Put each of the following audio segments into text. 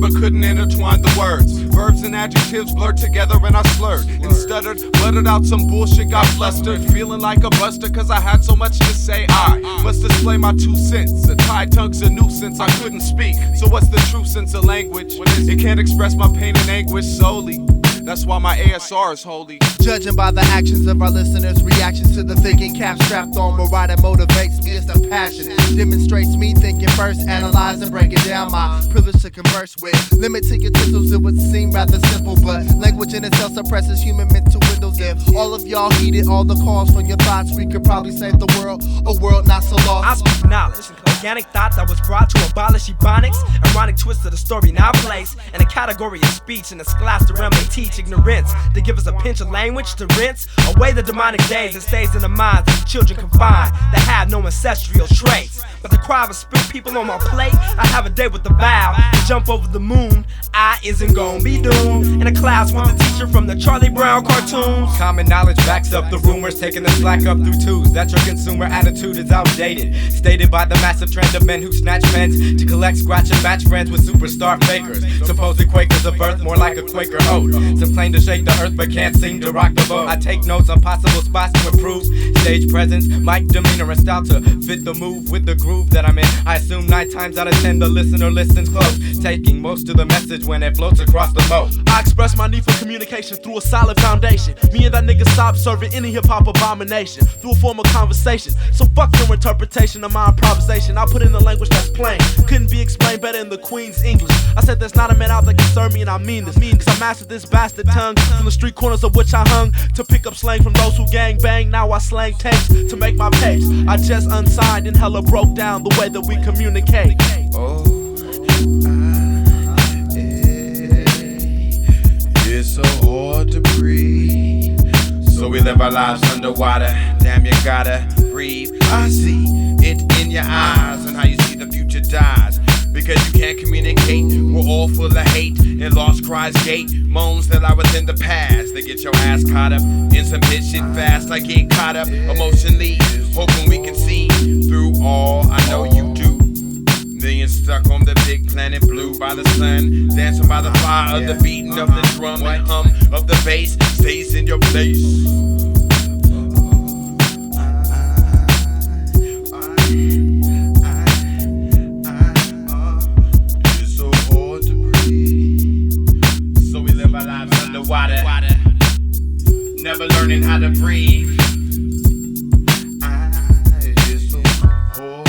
but couldn't intertwine the words. Verbs and adjectives blurred together and I slurred and stuttered, blurted out some bullshit, got flustered, feeling like a buster cause I had so much to say. I must display my 2 cents. A tied tongue's a nuisance, I couldn't speak. So what's the true sense of language? It can't express my pain and anguish solely. That's why my ASR is holy. Judging by the actions of our listeners, reactions to the thinking cap strapped on, but why that motivates me is the passion. Demonstrates me thinking first, analyze and break it down. My privilege to converse with. Limited utensils, it would seem rather simple, but language in itself suppresses human mental windows. If all of y'all heeded all the calls from your thoughts, we could probably save the world, a world not so lost. I speak knowledge, organic thought that was brought to abolish ebonics. Ironic twist of the story now placed in a category of speech in the scholastic realm they teach ignorance. They give us a pinch of language to rinse away the demonic days that stays in the minds of the children confined that have no ancestral traits. But the cry of a spirit people on my plate, I have a day with the vow to jump over the moon. I isn't gon' be doomed in a class with the teacher from the Charlie Brown cartoons. Common knowledge backs up the rumors, taking the slack up through twos. That your consumer attitude is outdated, stated by the massive trend of men who snatch pens to collect, scratch, and match friends with superstar fakers. Supposed Quakers of birth, more like a Quaker oath. Some claim to shake the earth but can't seem to rock the boat. I take notes on possible spots to improve stage presence, mic demeanor, and style to fit the move with the groove that I'm in. I assume 9 times out of 10 the listener listens close, taking most of the message when it floats across the moat. I express my need for communication through a solid foundation. Me and that nigga stop serving any hip-hop abomination through a formal conversation. So fuck your interpretation of my improvisation. I put in the language that's plain, couldn't be explained better in the Queen's English. I said there's not a man out that can serve me, and I mean this, cause I mastered this bastard tongue from the street corners of which I hung to pick up slang from those who gang bang. Now I slang tapes to make my pace. I just unsigned and hella broke down the way that we communicate. Oh, it's so hard to breathe. So we live our lives underwater. Damn, you gotta breathe. I see it in your eyes and how you see the future dies. Because you can't communicate, we're all full of hate and lost cries gate moans that I was in the past. They get your ass caught up in some hit shit fast. I get caught up emotionally, hoping we can see through all. I know you do. Millions stuck on the big planet blue by the sun, dancing by the fire of the beating of the drum and hum of the bass stays in your place. Never learning how to breathe. It's so hard.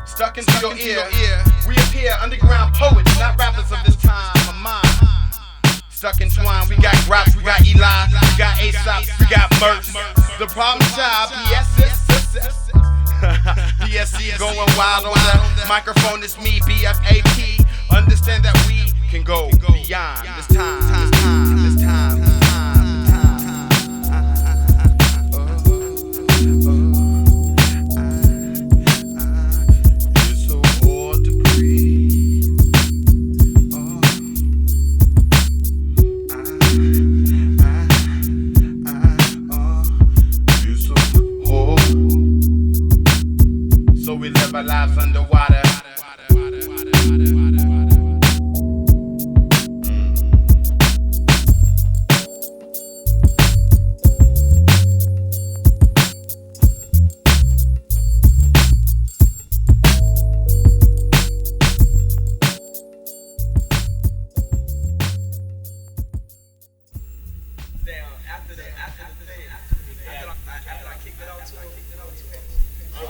Stuck into your ear. We appear underground poets, not rappers of this time of mine. Stuck in twine. We got Grops, we got Eli, we got Aesop, we got Murs. The problem child, PSC going wild on the microphone. It's me, BFAP. Understand that we can go beyond this time. It's so hard to breathe. It's so hard. So we live our lives underwater.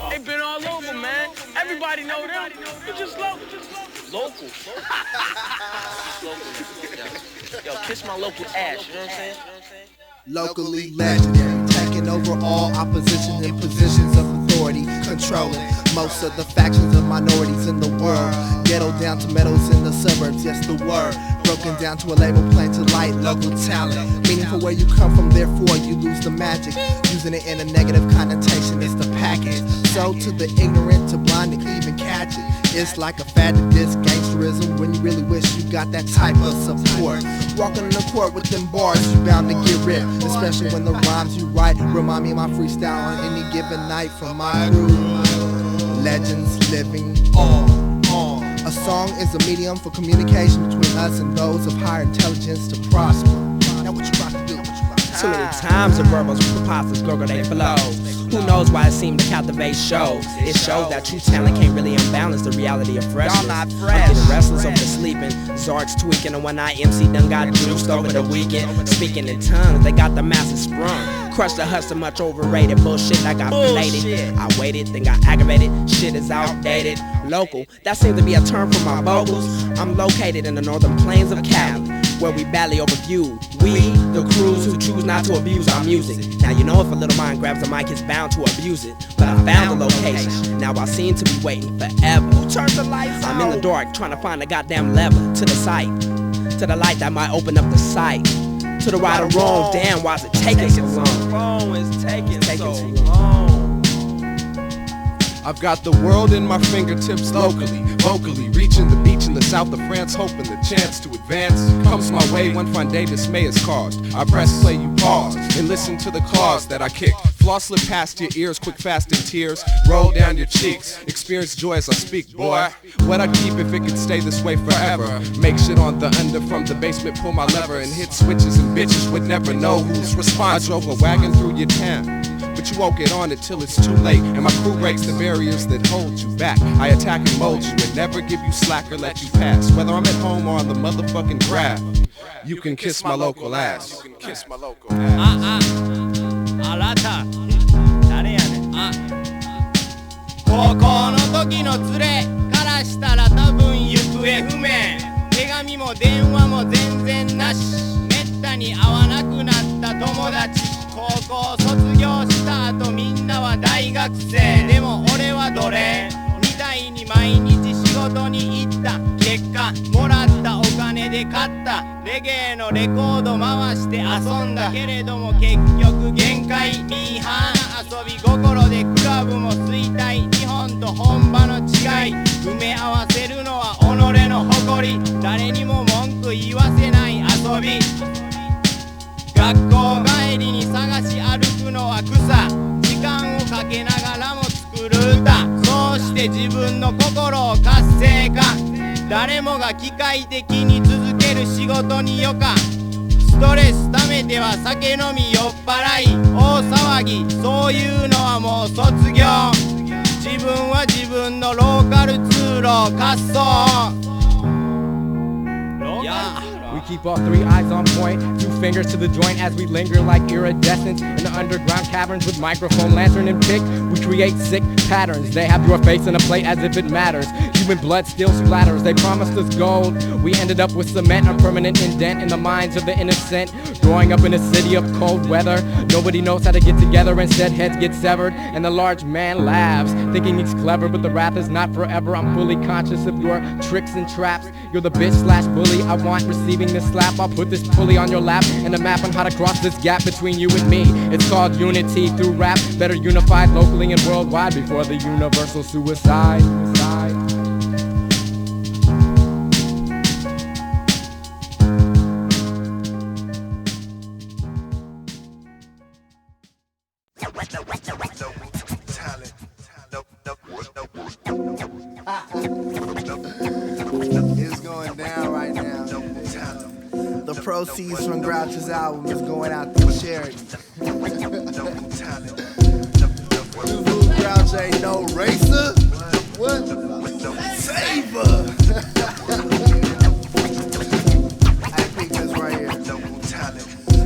They been all over, man. Everybody know them. You just local. Local. Yo, kiss my local ass, you know what I'm saying? Locally legendary, taking over all opposition in positions of authority, controlling most of the factions of minorities in the world. Ghetto down to meadows in the suburbs, yes the word. Broken down to a label plan to light local talent. Meaning for where you come from, therefore you lose the magic. Using it in a negative connotation, it's the package. So to the ignorant, to blind to even catch it. It's like a fad to this gangsterism when you really wish you got that type of support. Walking in the court with them bars, you bound to get ripped. Especially when the rhymes you write remind me of my freestyle on any given night from my crew. legends living on. A song is a medium for communication between us and those of higher intelligence to prosper. Now what you about to do? Too many times the verbals preposterous gurgle they flows. Who knows why it seemed to captivate shows? It shows that true talent can't really unbalance the reality of freshness. I'm getting restless over the sleeping. Zark's tweaking, and one eye MC done got juiced over the weekend. Speaking in tongues, they got the masses sprung. Crush the hustle, much overrated bullshit that got belated. I waited, then got aggravated. Shit is outdated. Local, that seems to be a term for my vocals. I'm located in the northern plains of Cali, where we badly overview. We, the crews who choose not to abuse our music. Now you know if a little mind grabs the mic, it's bound to abuse it. But I found the location, now I seem to be waiting forever. Who turned the lights out? I'm in the dark, trying to find a goddamn lever to the sight, to the light that might open up the sight. To the right or wrong, damn, why's it taking so long? It's taking so long. I've got the world in my fingertips locally, vocally, reaching the beach in the south of France, hoping the chance to advance comes my way. One fine day dismay is caused. I press play, you pause, and listen to the claws that I kick. Flaw slip past your ears, quick fast and tears roll down your cheeks. Experience joy as I speak, boy. What I'd keep if it could stay this way forever. Make shit on the under from the basement, pull my lever and hit switches, and bitches would never know who's responsible. I drove a wagon through your town, but you won't get on it till it's too late. And my crew breaks the barriers that hold you back. I attack and mold you and never give you slack or let you pass. Whether I'm at home or on the motherfucking graph, you can kiss my local ass. You can kiss my local ass. あなた誰やねん。高校の時の連れからしたら多分行方不明。手紙も電話も全然なし。めったに会わなくなった友達。高校卒業した後みんなは大学生。でも俺は奴隷みたいに毎日仕事に行った。結果もらったお金で買ったレゲエのレコード回して遊んだけれども結局限界ミーハーな遊び心でクラブも衰退。日本と本場の違い埋め合わせるのは己の誇り。誰にも文句言わせない遊び。学校帰りに探し歩くのは草。時間をかけながらも作る歌。そうして自分の心を活性化。誰もが機械的に続ける仕事に余暇。ストレス溜めては酒飲み酔っ払い大騒ぎ。そういうのはもう卒業。自分は自分のローカル通路滑走。We keep all three eyes on point, two fingers to the joint as we linger like iridescence in the underground caverns with microphone, lantern, and pick. We create sick patterns. They have your face in a plate as if it matters. Human blood still splatters. They promised us gold. We ended up with cement, a permanent indent in the minds of the innocent. Growing up in a city of cold weather, nobody knows how to get together. Instead, heads get severed, and the large man laughs, thinking he's clever, but the rap is not forever. I'm fully conscious of your tricks and traps. You're the bitch/bully I want receiving this slap. I'll put this pulley on your lap and a map on how to cross this gap between you and me. It's called unity through rap, better unified locally and worldwide before the universal suicide. It's going down right now. The proceeds from Grouch's album is going out to charity. Grouch ain't no racer. What? Saver. I think this right here.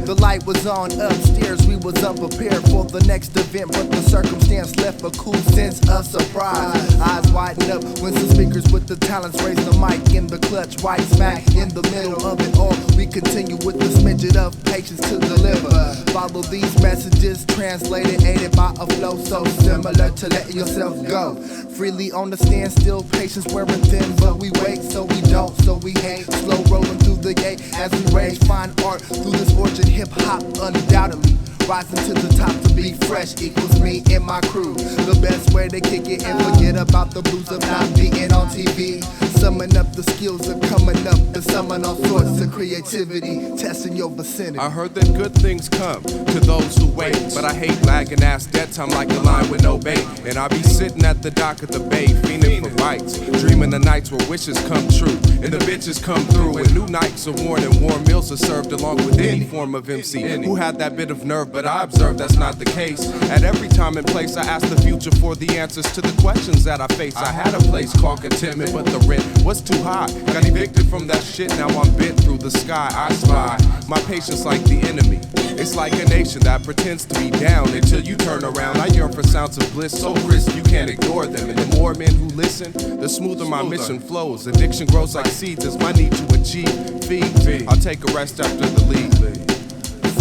The light was on upstairs, we was unprepared for the next event, but the circumstance left a cool sense of surprise. Eyes widen up when some speakers with the talents raise the mic in the clutch, right smack in the middle of it all. We continue with the smidget of patience to deliver. Follow these messages, translated, aided by a flow so similar to letting yourself go. Freely on the stand, still patience wearing thin, but we wait so we don't, so we hate. Slow rolling through the gate as we rage, find art through this orchard, hip hop undoubtedly. Rising to the top to be fresh equals me and my crew. The best way to kick it and forget about the blues of not being on TV. Summing up the skills of coming up and summon all sorts of creativity, testing your vicinity. I heard that good things come to those who wait, but I hate lagging ass debt time like a line with no bait. And I be sitting at the dock of the bay, fiending for bites, dreaming the nights where wishes come true and the bitches come through, and new nights are worn and warm meals are served along with any form of MC who had that bit of nerve, but I observed that's not the case. At every time and place I ask the future for the answers to the questions that I face. I had a place called contentment, but the rent was too high. Got evicted from that shit, now I'm bent through the sky. I spy my patience like the enemy. It's like a nation that pretends to be down until you turn around. I yearn for sounds of bliss so crisp you can't ignore them. And the more men who listen, the smoother my mission flows. Addiction grows like seeds as my need to achieve. Feed. I'll take a rest after the lead.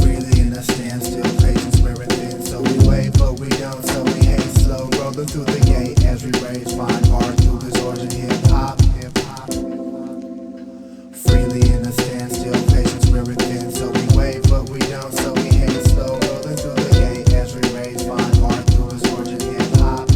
Freely in a standstill, patience wearing thin. So we wait, but we don't, so we hate. Slow rolling through the gate as we raise fine art through this origin hip hop. Freely in a standstill, patience wearing thin. So we wait, but we don't, so we hate. Slow rolling through the gate as we raise fine art through this origin hip hop.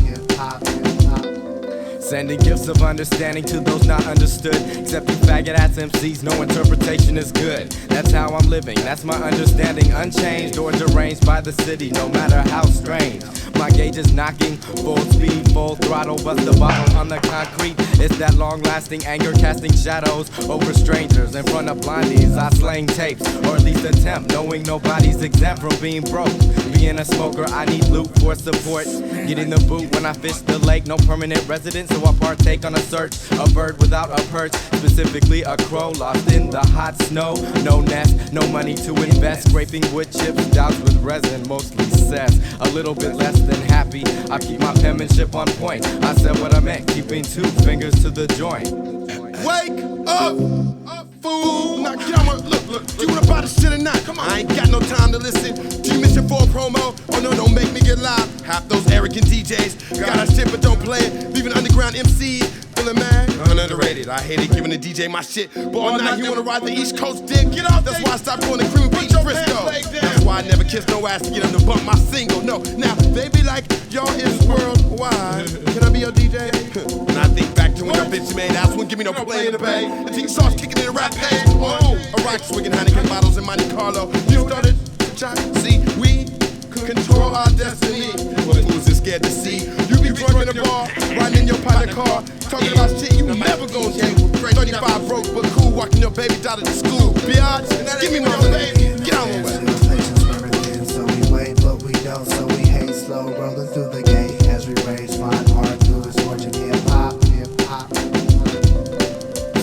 Sending gifts of understanding to those not understood. Except you faggot ass MCs, no interpretation is good. That's how I'm living, that's my understanding. Unchanged or deranged by the city, no matter how strange. My gauge is knocking, full speed, full throttle, bust the bottle on the concrete. It's that long-lasting anger casting shadows over strangers. In front of blindies, I slang tapes, or at least attempt, knowing nobody's exempt from being broke. Being a smoker, I need loot for support. Getting the boot when I fish the lake, no permanent residence, so I partake on a search. A bird without a perch, specifically a crow lost in the hot snow. No nest, no money to invest, scraping wood chips, doused with resin, mostly cess. A little bit less than happy, I keep my penmanship on point. I said what I meant, keeping 2 fingers to the joint. Wake up, fool. Now get on my look. Do you wanna buy this shit or not? Come on. I ain't got no time to listen. Do you miss your for a promo? Oh no, don't make me get live. Half those arrogant DJs got our shit but don't play it. Leaving underground MCs feeling mad. Underrated. I hate it giving the DJ my shit. But all night you wanna ride the East Coast dick? Get off. That's why I stopped going to Cream Beach, Frisco. That's why I never kiss no ass to get them to bump my single. No, now they be like, y'all is worldwide. Can I be your DJ? And I think back to when your bitch made ass wouldn't give me no play in the bay. The team sauce kicking in the rap page. Oh, a rock swinging Heineken bottles in Monte Carlo. You started to try. See, we control our destiny. What fools is scared to see? You be drunk in the bar, riding in your pilot car, talking about shit you never gonna do. 35 broke but cool, walking your baby daughter to school. Biatch, give me my baby. Get on the way. So we wait, but we don't, so we hate. Slow rolling through the gate as we raise fine art through this origin hip hop.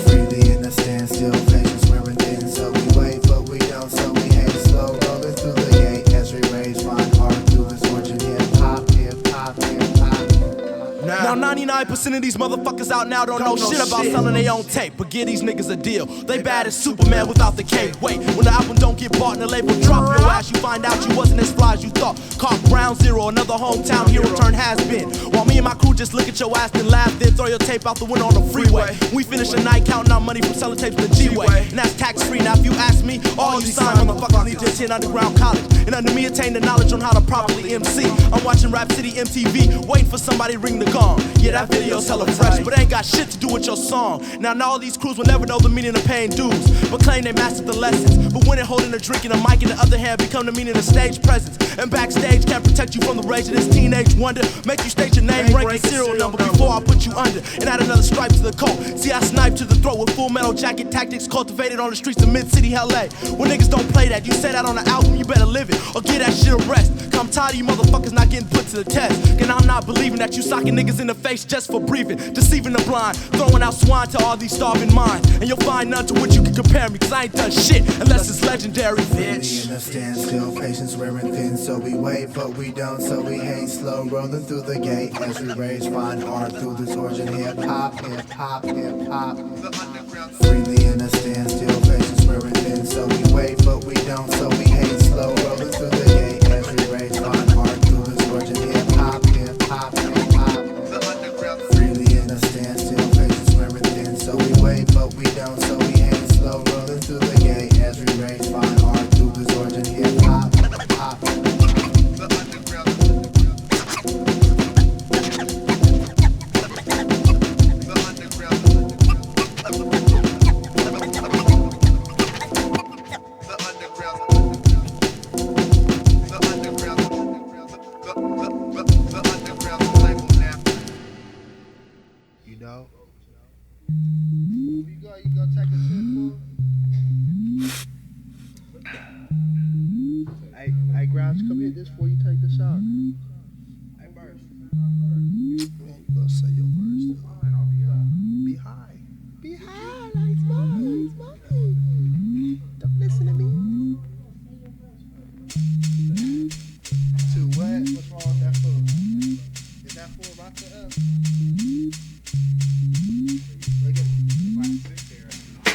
Freely in a standstill, patience wearing thin. So we wait, but we don't, so we hate. Slow rolling through the gate as we raise fine art through this origin hip hop. Now 99% of these motherfuckers out now don't know shit about selling their own tape, but give these niggas a deal. They bad as Superman without the cape. Wait, when the album don't get bought and the label drop your ass, you find out you wasn't as fly as you thought. Caught Ground Zero, another hometown hero turn has been. While me and my crew just look at your ass and laugh, then throw your tape out the window on the freeway. We finish a night counting our money from selling tapes to G-Way, and that's tax free. Now if you ask me, all you sign motherfuckers need to attend underground college, and under me attain the knowledge on how to properly MC. I'm watching Rap City MTV, waiting for somebody to ring the gong. Yeah, that video's hella fresh, but ain't got shit to do with your song. Now all these crews will never know the meaning of paying dues, but claim they mastered the lessons. But when they're holding a drink and a mic in the other hand, become the meaning of stage presence. And backstage can't protect you from the rage of this teenage wonder. Make you state your name, rank, and serial number before I put you under, and add another stripe to the coat. See, I snipe to the throat with Full Metal Jacket tactics cultivated on the streets of mid-city LA. When niggas don't play that, you say that on the album, you better live it, or get that shit a rest. Cause I'm tired of you motherfuckers not getting put to the test. And I'm not believing that you socking niggas in the face just for breathing, deceiving the blind, throwing out swine to all these starving minds. And you'll find none to which you can compare me, cause I ain't done shit unless it's legendary, bitch. In a standstill, patience wearing thin. So we wait, but we don't, so we hate. Slow rolling through the gate as we raise fine art through this origin hip hop. Freely in a standstill, patience wearing thin. So we wait, but we don't, so we hate. Slow rolling through the gate as we raise fine art through this origin hip hop. Freely in a standstill, patience wearing thin. So we wait, but we don't, so we hate. Slow rolling through the gate as we raise fine art through this origin hip hop. You gonna take a sip, Hey, Grouch, come here this before you take the shower. Hey, Murs. Man, you gonna say your words. Be high. Be high, like smoking. Don't listen to me. Too wet? What's wrong with that food? Is that food right to us? Look at it.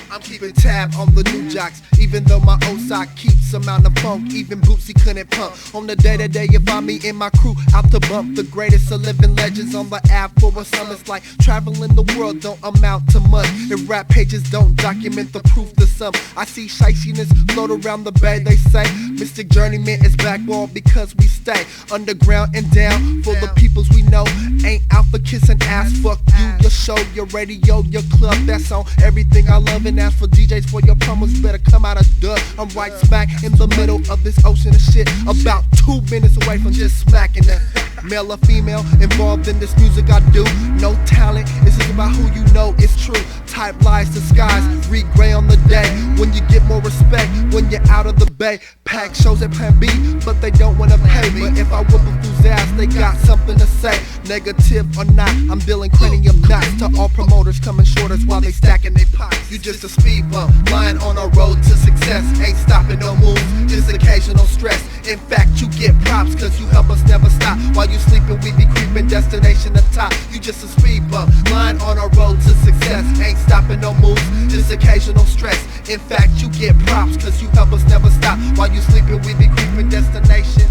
I'm keeping tab on the new jocks, even though my old sock keeps them out of funk. Even Bootsy couldn't pump. On the day-to-day, you find me and my crew out to bump the greatest of living legends on the app. For a sum, it's like traveling the world don't amount to much. If rap pages don't document the proof to some, I see shiciness float around the bay. They say Mystic Journeyman is backwall because we stay underground and down for the peoples we know. Ain't out for kissing ass. Fuck you, your show, your radio, your club. That's on everything I love. And as for DJs for your promos, better come out of dub. I'm right smack in the middle of this ocean of shit, about 2 minutes away from just smacking that. Male or female involved in this music I do. No talent, this is about who you know it's true. Type lies disguise, read gray on the day. When you get more respect, when you're out of the bay. Pack shows at Plan B, but they don't wanna pay me. But if I whoop a fool's ass, they got something to say. Negative or not, I'm dealing cranium knots to all promoters coming shorters while they stacking their pockets. You just a speed bump, lying on a road to success. Ain't stopping no moves, just occasional stress. In fact, you get props, cause you help us never stop. While you sleeping, we be creeping, destination the top. You just a speed bump, lying on a road to success. Ain't stopping no moves, just occasional stress. In fact, you get props, cause you help us never stop. While you sleeping, we be creeping, destination.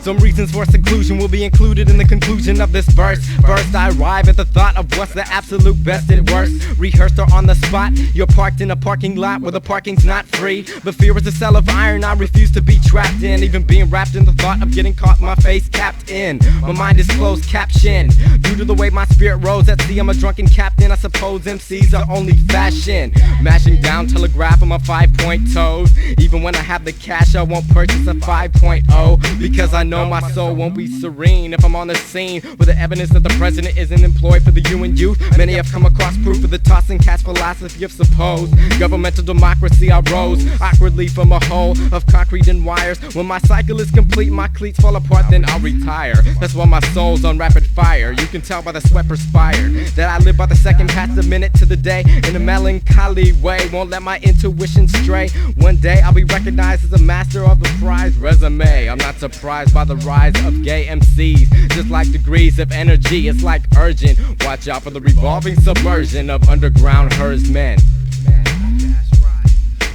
Some reasons for seclusion will be included in the conclusion of this verse. First, I arrive at the thought of what's the absolute best and worst. Rehearsed or on the spot, you're parked in a parking lot where the parking's not free. But fear is a cell of iron I refuse to be trapped in. Even being wrapped in the thought of getting caught, my face capped in. My mind is closed captioned. Due to the way my spirit rose at sea, I'm a drunken captain. I suppose MCs are only fashion. Mashing down telegraph on my 5-point toes. Even when I have the cash, I won't purchase a 5.0. Because I know my soul won't be serene if I'm on the scene with the evidence that the president isn't employed for the you and youth. Many have come across proof of the tossing catch philosophy of supposed governmental democracy. I rose awkwardly from a hole of concrete and wires. When my cycle is complete, my cleats fall apart, then I'll retire. That's why my soul's on rapid fire. You can tell by the sweat perspired that I live by the second past the minute to the day in a melancholy way. Won't let my intuition stray. One day I'll be recognized as a master of the prize resume. I'm not surprised by the rise of gay MCs. Just like degrees of energy, it's like urgent. Watch out for the revolving submersion of underground herdsmen.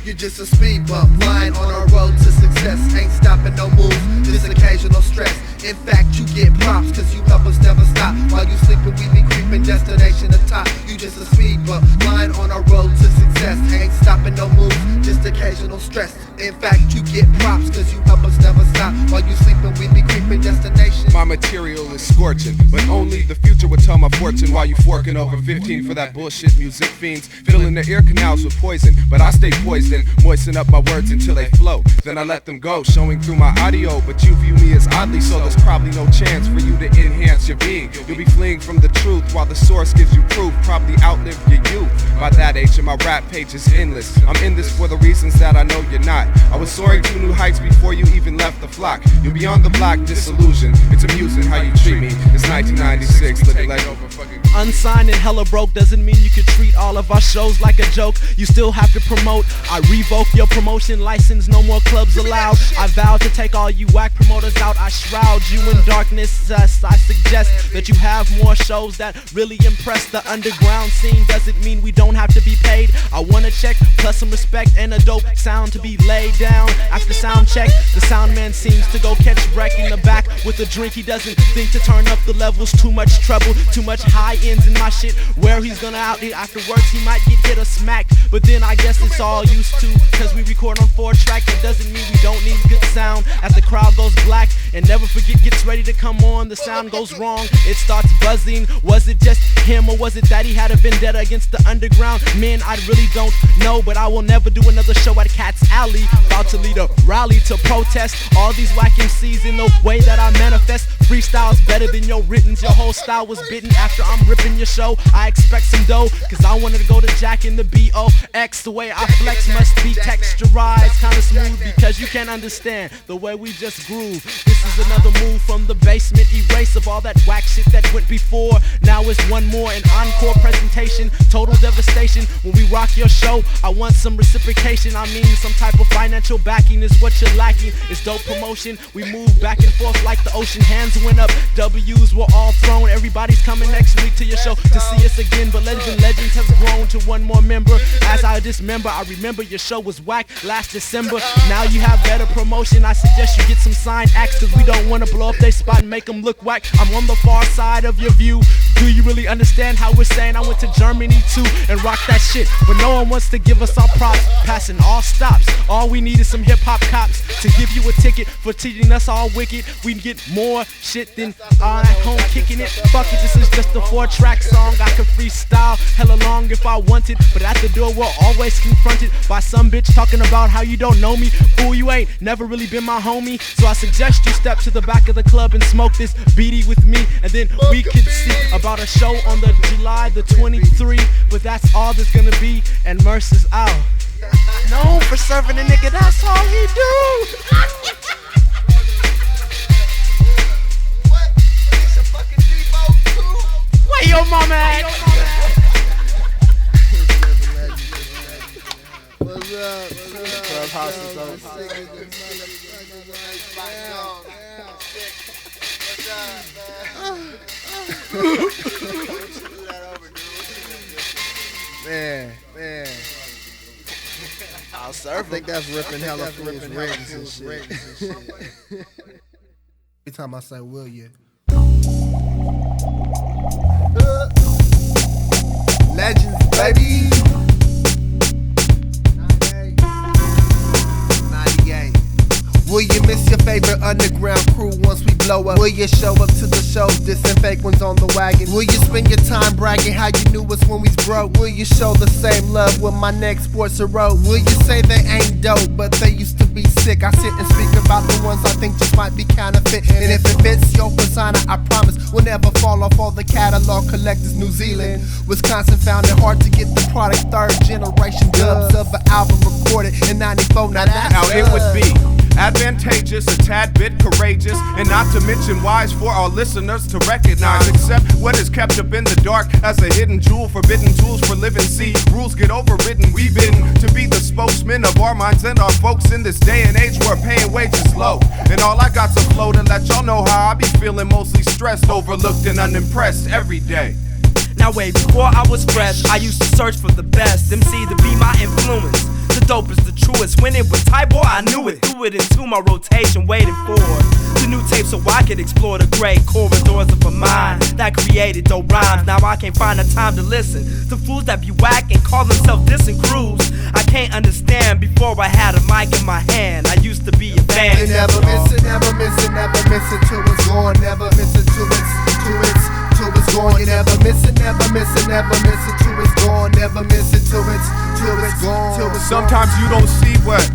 You're just a speed bump, lying on a road to success. Ain't stopping no moves, just occasional stress. In fact, you get props, cause you help us never stop. While you sleeping, we be creeping, destination the top. You just a speed bump, lying on a road to success. Ain't stopping no moves, just occasional stress. In fact, you get props, cause you help us never stop. While you sleeping, we be creeping, destination. My material is scorching, but only the future would tell my fortune. While you forking over 15 for that bullshit music fiends. Filling the ear canals with poison, but I stay poised and moisten up my words until they flow. Then I let them go, showing through my audio. But you view me as oddly, so there's probably no chance for you to enhance your being. You'll be fleeing from the truth while the source gives you proof. Probably outlive your youth. By that age, and my rap page is endless. I'm in this for the reasons that I know you're not. I was soaring to new heights before you even left the flock. You'll be on the block, disillusioned. It's amusing how you treat me. It's 1996, living like over fucking. Unsigned and hella broke doesn't mean you can treat all of our shows like a joke. You still have to promote. I revoke your promotion license, no more clubs allowed. I vow to take all you whack promoters out. I shroud you in darkness. I suggest that you have more shows that really impress the underground scene. Doesn't mean we don't have to be paid. I want a check plus some respect and a dope sound to be laid down. After sound check, the sound man seems to go catch wreck in the back with a drink. He doesn't think to turn up the levels. Too much trouble, too much high ends in my shit. Where he's gonna out it afterwards, he might get hit or smacked. But then I guess it's all used to, cause we record on 4 track. It doesn't mean we don't need good sound. As the crowd goes black and never forget gets ready to come on. The sound goes wrong, it starts buzzing. Was it just him or was it that he had a vendetta against the underground? Man, I really don't know, but I will never do another show at Cat's Alley. About to lead a rally to protest all these whack MCs in the way that I manifest. Freestyle's better than your writtens. Your whole style was bitten after I'm ripping your show. I expect some dough, cause I wanted to go to Jack in the B.O.X. The way I flex must be texturized, kinda smooth, because you can't understand the way we just groove. This is another move from the basement, erase of all that whack shit that went before. Now it's one more, an encore presentation, total devastation. When we rock your show, I want some reciprocation. I mean some type of financial backing is what you're lacking. It's dope promotion, we move back and forth like the ocean. Hands went up, W's were all thrown. Everybody's coming next week to your show to see us again, but Legends has grown to one more member. As I dismember, I remember your show was whack last December. Now you have better promotion, I suggest you get some signed acts, cause we don't wanna blow up their spot and make them look whack. I'm on the far side of your view. Do you really understand how we're saying? I went to Germany too and rocked that shit, but no one wants to give us our props. Passing all stops, all we need is some hip-hop cops to give you a ticket for teaching us all wicked. We get more shit than at home kicking it. Fuck it, this is just a 4-track song. I could freestyle hella long if I wanted, but at the door we're always confronted by some bitch talking about how you don't know me. Fool, you ain't never really been my homie, so I suggest you step to the back of the club and smoke this beanie with me, and then we could see about a show on the July the 23. But that's all there's gonna be, and Murs is out. Known for serving a nigga, that's all he do. Where your mama at? What's up? Clubhouse is open. Man. I'll serve. I think that's ripping hella fools rings and shit. Every time I say, will you? Legends, baby. 98. Will you miss your favorite underground crew once we blow up? Will you show up to the shows, dissing fake ones on the wagon? Will you spend your time bragging how you knew us when we broke? Will you show the same love when my next sports a road? Will you say they ain't dope, but they used to be sick? I sit and speak about the ones I think just might be counterfeit. And if it fits your persona, I promise we'll never fall off all the catalog collectors. New Zealand, Wisconsin found it hard to get the product. 3rd generation dubs of an album recorded in 94. Now that's Now it would be advantageous, a tad bit courageous, and not to mention wise for our listeners to recognize. Accept what is kept up in the dark as a hidden jewel, forbidden tools for living. See, rules get overridden. We've been to be the spokesman of our minds and our folks in this day and age where paying wages low. And all I got's a flow to let y'all know how I be feeling, mostly stressed, overlooked, and unimpressed every day. Now wait, before I was fresh, I used to search for the best MC to be my influence. The dopest, the truest. When it was tight, boy, I knew it. Threw it into my rotation, waiting for the new tape so I could explore the great corridors of a mind that created dope rhymes. Now I can't find the time to listen to fools that be whack and call themselves dissing crews. I can't understand. Before I had a mic in my hand, I used to be a fan. You never miss it, never miss it, never miss it till it's gone. Never miss it till it's gone. You never miss it, never miss it, never miss it till it's gone. Never miss it till it's gone. Sometimes you don't see what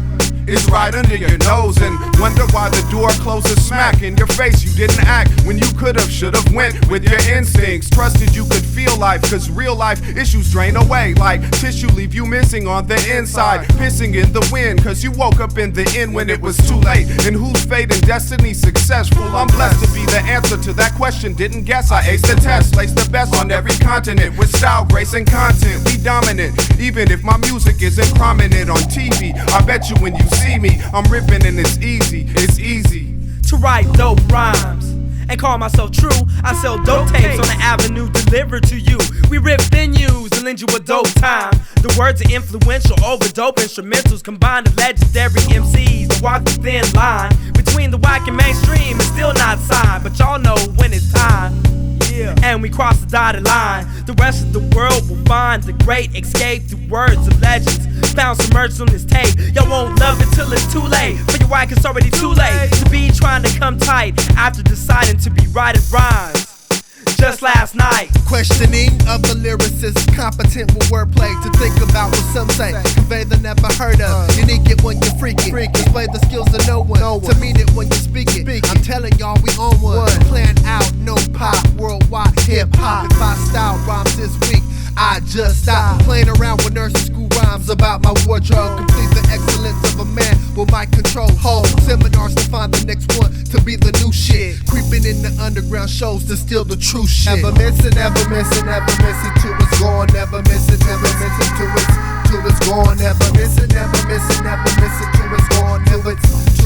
is right under your nose and wonder why the door closes smack in your face. You didn't act when you could've, should've went with your instincts. Trusted you could feel life, cause real life issues drain away like tissue, leave you missing on the inside. Pissing in the wind, cause you woke up in the end when it was too late. And whose fate and destiny successful? I'm blessed to be the answer to that question. Didn't guess, I aced the test. Laced the best on every continent with style, grace, and content. We dominant, even if my music isn't prominent on TV. I bet you when you see me, I'm ripping and it's easy to write dope rhymes and call myself true. I sell dope tapes on the avenue delivered to you. We rip venues and lend you a dope time. The words are influential over dope instrumentals, combined with legendary MCs to walk the thin line between the whack and mainstream and still not signed. But y'all know when it's time. and we cross the dotted line. The rest of the world will find the great escape through words of legends found submerged on this tape. Y'all won't love it till it's too late. For your wife, it's already too late to be trying to come tight after deciding to be right at rhymes. Just last night, questioning of the lyricist, competent with wordplay, to think about what some say, convey the never heard of. Unique it when you're freaking, display the skills of no one, to mean it when you speak it. I'm telling y'all we on one, plan out, no pop, worldwide hip-hop. If I style rhymes this week, I just stop playing around with nursery school rhymes about my wardrobe. Complete the excellence of a man with my control. Hold seminars to find the next one to be the new shit. Creeping in the underground shows to steal the true shit. Never missing, never missing, never missing till it's gone. Never missing till it's gone. Never missing, never missing, never missing till it's gone. Till it's gone.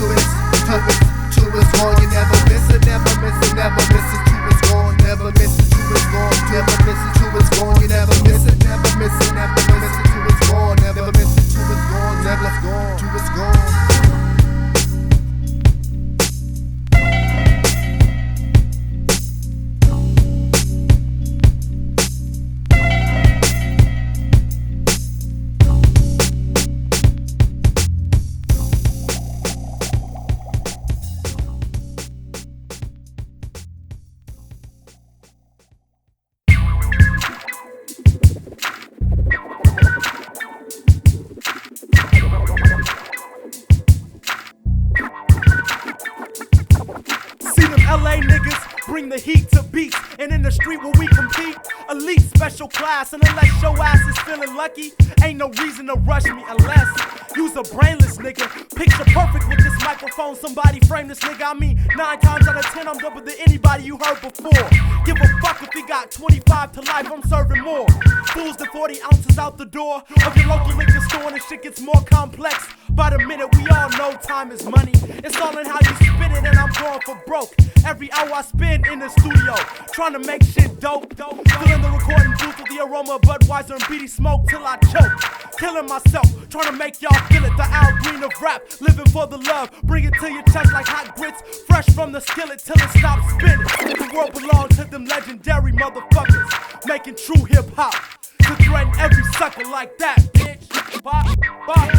You never missing, never missing, never missing till it's gone. Never missing till it's gone. Never missing till it's gone. You never missing, never missing, never missing till it's gone. Never missing till it's gone. Never gone till it's gone. LA niggas bring the heat to beats, and in the street where we compete, elite special class. And unless your ass is feeling lucky, ain't no reason to rush me unless you's a brainless nigga. Picture perfect with this microphone, somebody frame this nigga. I mean, 9 times out of 10 I'm double than anybody you heard before. Give a fuck if he got 25 to life, I'm serving more fools than 40 ounces out the door of your local liquor store, and the shit gets more complex by the minute. We all know time is money, it's all in how you spend it, and I'm going for broke every hour I spend in the studio trying to make shit dope. Filling the recording booth with the aroma of Budweiser and beady smoke till I choke. Killing myself, trying to make y'all feel it. The Al Green of rap, living for the love. Bring it to your chest like hot grits, fresh from the skillet till it stops spinning. The world belongs to them legendary motherfuckers, making true hip hop to threaten every sucker like that, bitch. Bop, bop,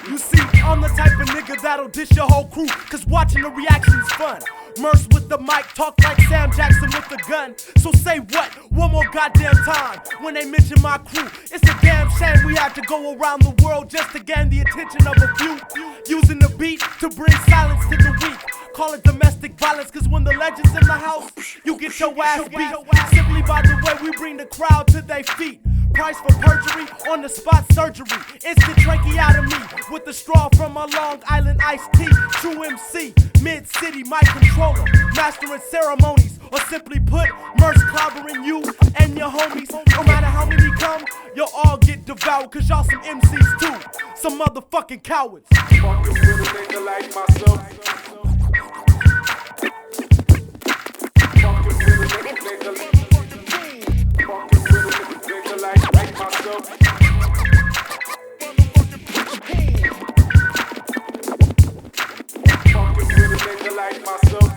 you see, I'm the type of nigga that'll dish your whole crew, cause watching the reaction's fun. Murs with the mic, talk like Sam Jackson with the gun. So say what? One more goddamn time when they mention my crew. It's a damn shame we have to go around the world just to gain the attention of a few. Using the beat to bring silence to the weak. Call it domestic violence, cause when the legend's in the house, you get your ass beat. Simply by the way we bring the crowd to their feet. Price for perjury, on the spot surgery. Instant tracheotomy with the straw from my Long Island iced tea. True MC, mid-city, my controller, mastering ceremonies, or simply put, Murs clobbering you and your homies. No matter how many come, you'll all get devoured, cause y'all some MCs too, some motherfucking cowards. Fucking with a nigga like myself. Fucking with a nigga like myself. Fucking with a nigga like myself.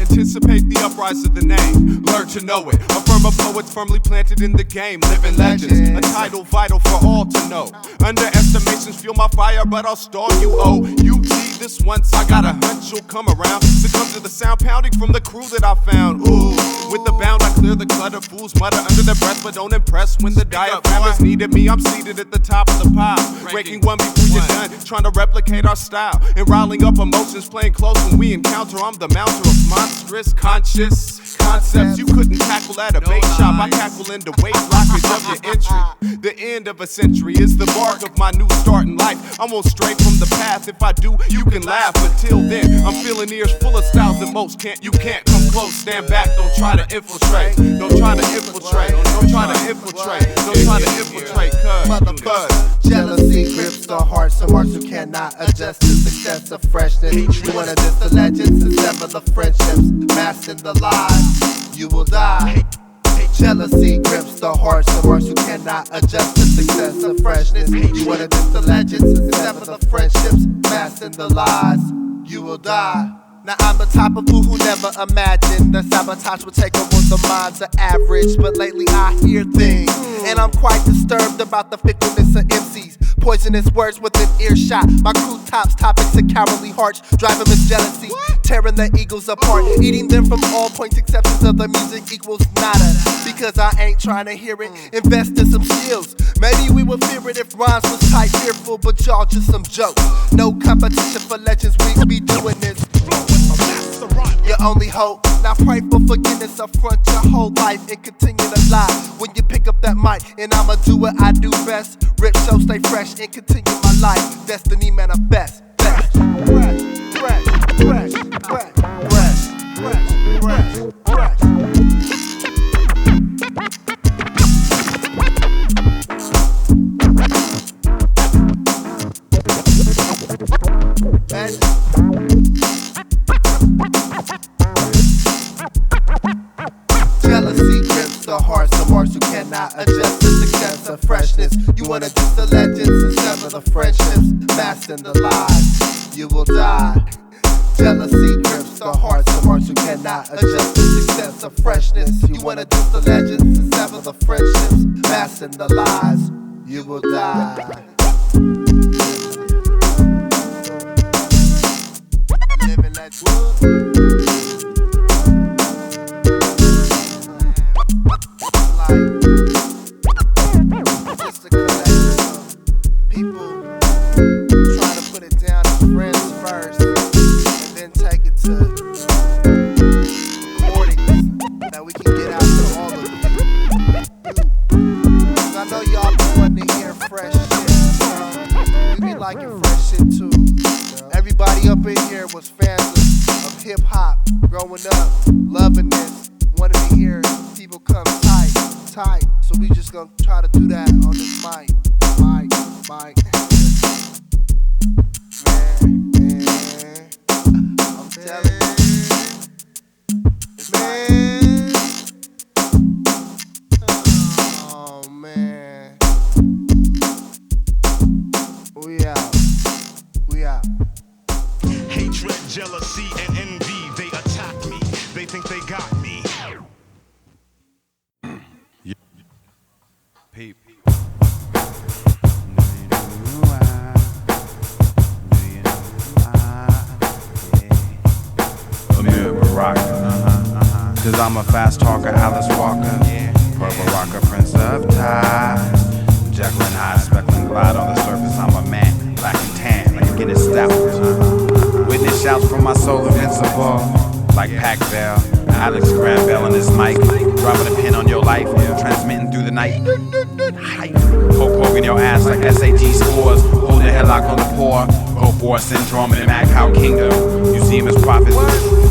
Anticipate the uprise of the name, learn to know it. Affirm Germ of poets firmly planted in the game, living legends, a title vital for all to know. Underestimations fuel my fire, but I'll stall you. Oh, you see this once, I got a hunch you'll come around. Succumb to the sound pounding from the crew that I found. Ooh, with the bound I clear the clutter. Fools mutter under their breath, but don't impress when the diaphragm has needed me. I'm seated at the top of the pile, ranking one before you're done, trying to replicate our style and riling up emotions, playing close when we encounter. I'm the mounter of monstrous, conscious concepts you couldn't tackle at a bait shop. I cackle into weight blockage of your entry. The end of a century is the mark of my new start in life. I won't stray from the path. If I do, you can laugh. But till then, I'm feeling ears full of styles that most can't. You can't come close. Stand back. Don't try to infiltrate. Don't try to infiltrate. Don't try to infiltrate. Don't try to infiltrate. Cause jealousy grips the hearts of hearts who cannot adjust to success of freshness. You wanna diss the legends and sever the friendships, masking the lies. You will die. Jealousy grips the hearts of hearts who cannot adjust to success of freshness. You wanna diss the legends and sever the friendships, masking the lies. You will die. Now I'm the type of fool who never imagined that sabotage would take over the minds of average. But lately I hear things, and I'm quite disturbed about the fickleness of MCs. Poisonous words within earshot. My crew tops topics of cowardly hearts, driving with jealousy, tearing the egos apart, eating them from all points. Acceptance of the music equals nada, because I ain't trying to hear it. Invest in some skills. Maybe we would fear it if rhymes was tight, fearful, but y'all just some jokes. No competition for legends, we be doing this. Your only hope. Now pray for forgiveness up front your whole life and continue to lie when you pick up that mic. And I'ma do what I do best. Rip show, stay fresh and continue my life. Destiny manifest. Fresh, fresh, fresh, fresh, fresh, fresh, fresh, fresh, jealousy grips the hearts of hearts who cannot adjust to success of freshness. You wanna diss the legends and sever the friendships, masking the lies. You will die. Jealousy grips the hearts of hearts who cannot adjust to success of freshness. You wanna diss the legends and sever the friendships, masking the lies. You will die. Living legend. Just a collection of people trying to put it down as friends first, and then take it to recordings that we can get out to all of you. Cause I know y'all be wanting to hear fresh shit. We be liking fresh shit too. Everybody up in here was fans of hip hop growing up, loving this, wanting to hear people come tight. So we just gonna try to do that on this mic. Man. I'm telling you. Man. Oh, man. We out. Hatred, jealousy, and envy, they attack me. They think they got me. Peep. Cause I'm a fast talker, Alice Walker. Purple rocker, Prince of Ties. Jekyll and Hyde, speckling glide on the surface. I'm a man, black and tan, like a Guinness stout. Witness shouts from my soul invincible, like Pac-Bell. Alex Graham Bell on his mic, dropping a pin on your life, transmitting through the night. Hope poking your ass like SAT scores, holding a headlock on the poor. Hope war syndrome in the Mad Cow Kingdom. You see him as prophets.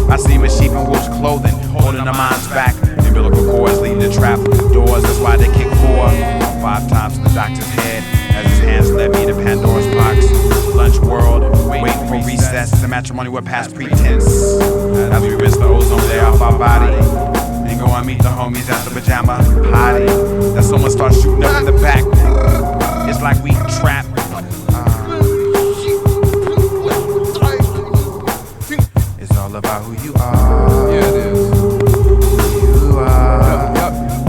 I see him as sheep in wolf's clothing, holding their minds back. Umbilical cords leading to trap doors. That's why they kick 5 times to the doctor's head as his hands led me to Pandora's box. Lunch world, waiting for recess. The matrimony we're past pretense. As we rinse the ozone layer off our body and go and meet the homies at the pajama party. Then someone starts shooting up in the back. It's like we trapped. It's all about who you are. Yeah, it is. Who you are. Yep.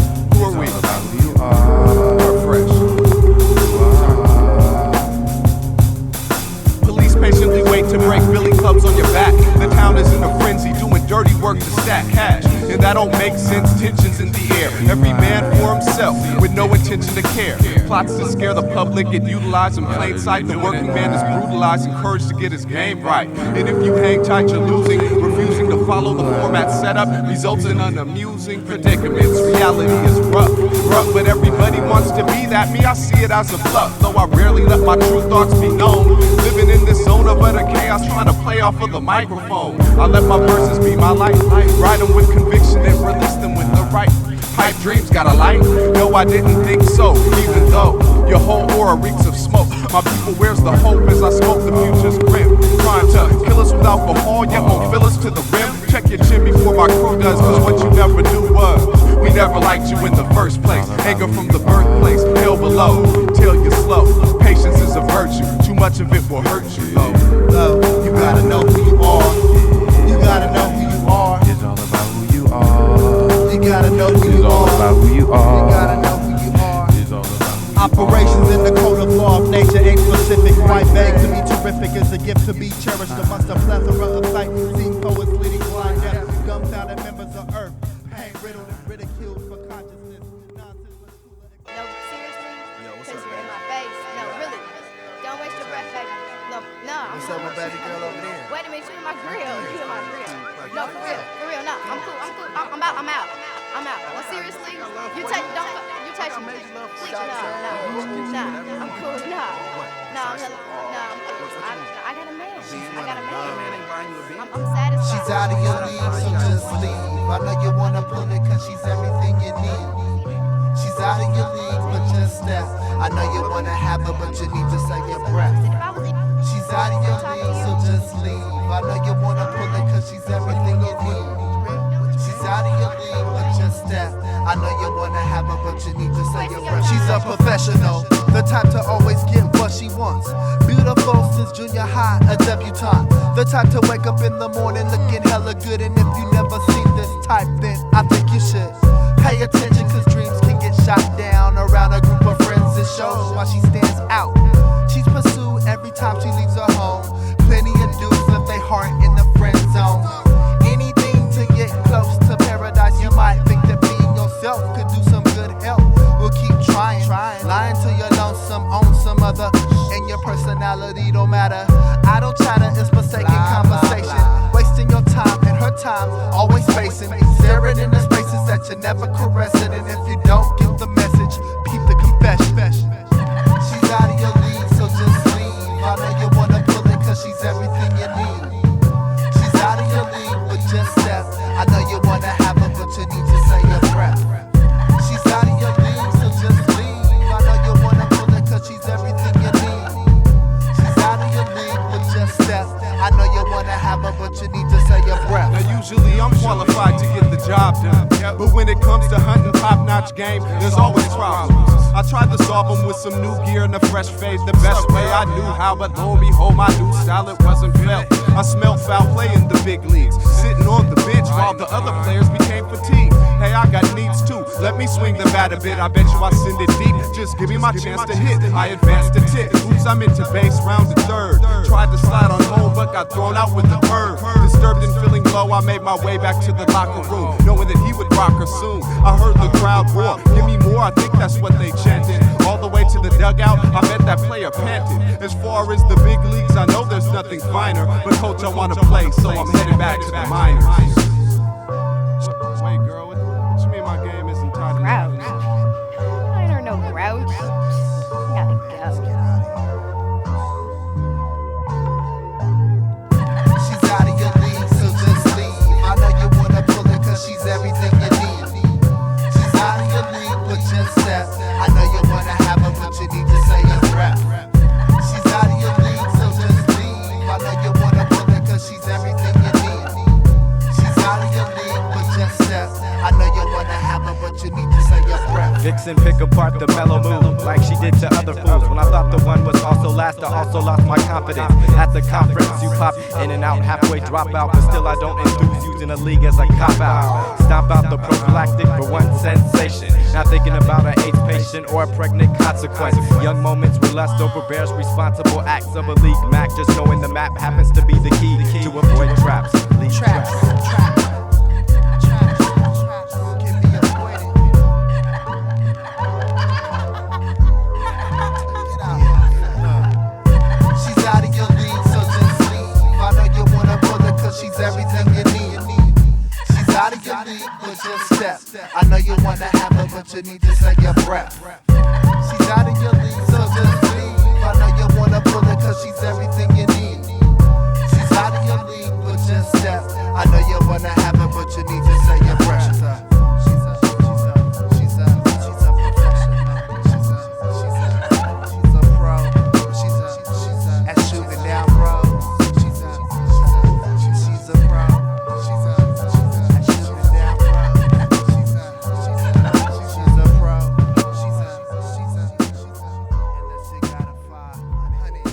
sense tensions in the air. Every man for himself with no intention to care. Plots to scare the public and utilize in plain sight. The working man is brutalized, encouraged to get his game right. And if you hang tight, you're losing. Refusing to follow the format set up results in unamusing predicaments. Reality is rough, but everybody wants to be that. Me, I see it as a bluff, though I rarely let my true thoughts be known. Living in this zone of utter chaos, trying to play off of the microphone. I let my verses be my life, ride them with conviction and release them with the right. Pipe dreams got a light? No, I didn't think so, even though your whole aura reeks of smoke. My people, where's the hope as I smoke the future's grim? Trying to kill us with alcohol, yet won't fill us to the rim. Check your chin before my crew does, cause what you never knew was we never liked you in the first place. Anger from the birthplace, hell below, till you're slow. Patience is a virtue, too much of it will hurt you, though. You gotta know who you are. You gotta know who you are. It's all about who you are. You gotta know who It's you all are. about who you are. You gotta know who you are. It's all about who you Operations in the code of law of nature ain't specific. Quite vague to be terrific is a gift to be cherished amongst a plethora of sight seeing poets leading blind deaf, dumbfounded members of earth, pain riddled and ridiculed for consciousness. No, seriously? Because you're in my face. No, really. Don't waste your breath, baby. No. What's up, my baby girl over there? Wait a minute, you in my grill. You in my grill. No, for real. No, I'm cool. I'm out. Well, seriously, you touch me. Please, no, I'm cool. No, I'm cool. I got a man. I'm satisfied. She's out of your league, so just leave. I know you wanna pull it cause she's everything you need. She's out of your league, but just step. I know you wanna have her, but you need to save your breath. She's out of your league, so just leave. I know you wanna pull it cause she's everything you need. She's out of your league, but just step. I know you wanna have her, but you need to save your breath. She's a professional, the type to always get what she wants. Beautiful since junior high, a debutante. The type to wake up in the morning looking hella good. And if you never seen this type, then I think you should pay attention, cause dreams can get shot down around a group of friends. It shows why she stands out. She's pursued every time she leaves her home. Plenty of dudes left their heart in the friend zone. Anything to get close to paradise. You might think that being yourself could do some good help. We'll keep trying. Lying to your lonesome, own some other. And your personality don't matter. I don't chatter, it's forsaken conversation. Wasting your time and her time, always facing. Staring in the spaces that you're never caressing. And if you don't get the message, keep the confession. She's out of your league, so just leave. I know you wanna pull it cause she's everything you need. She's out of your league, but just step. I know you wanna have her, but you need to say your breath. She's out of your league, so just leave. I know you wanna pull it cause she's everything you need. She's out of your league, but just step. I know you wanna have her, but you need to say your breath. Now usually I'm qualified to get the job done, but when it comes to hunting top-notch game, there's always problems. I tried to solve them with some new gear and a fresh fade, the best way I knew how, but lo and behold, my new style, it wasn't felt. I smelled foul play in the big leagues, sitting on the bench while the other players became fatigued. Hey, I got needs too, let me swing the bat a bit, I bet you I send it deep, just give me my chance to hit. I advanced to 10, oops, I'm into base, round to third. Tried to slide on home, but got thrown out with the bird. Disturbed and feeling low, I made my way back to the locker room, knowing that he would rock her soon. I heard the crowd roar, give me more, I think that's what they chanted. All the way to the dugout, I bet that player panted. As far as the big leagues, I know there's nothing finer, but coach, I wanna play, so I'm headed back to the minors. Wait, girl, what you mean my game isn't tied to Grouch. I don't know, Grouch. Gotta go. She's out of your league, so just leave. I know you wanna pull it cause she's everything you need. She's out of your league, but just step. I know you wanna have her, but you need to say your breath. She's out of your league, so just leave. I know you wanna pull it cause she's everything you need. She's out of your league, but just step. I know you wanna have her, but you need to say your breath. Vixen pick apart the mellow mood like she did to other fools. When I thought the one was also last, I also lost my confidence. At the conference, you pop in and out, halfway drop out, but still I don't enthuse using a league as a cop out. Stomp out the prophylactic for one sensation. Not thinking about an AIDS patient or a pregnant consequence. Young moments where lust overbears responsible acts of a league Mac. Just knowing the map happens to be the key to avoid traps. League traps. just step. I know you wanna have her, but you need to say your breath. She's out of your league, so just leave. I know you wanna pull her, cause she's everything you need. She's out of your league, but just step. I know you wanna have her, but you need to say your breath. She's a pro. At shooting down, bro. She's a pro. At shooting down, bro. She's a pro. And this shit got a fire, honey.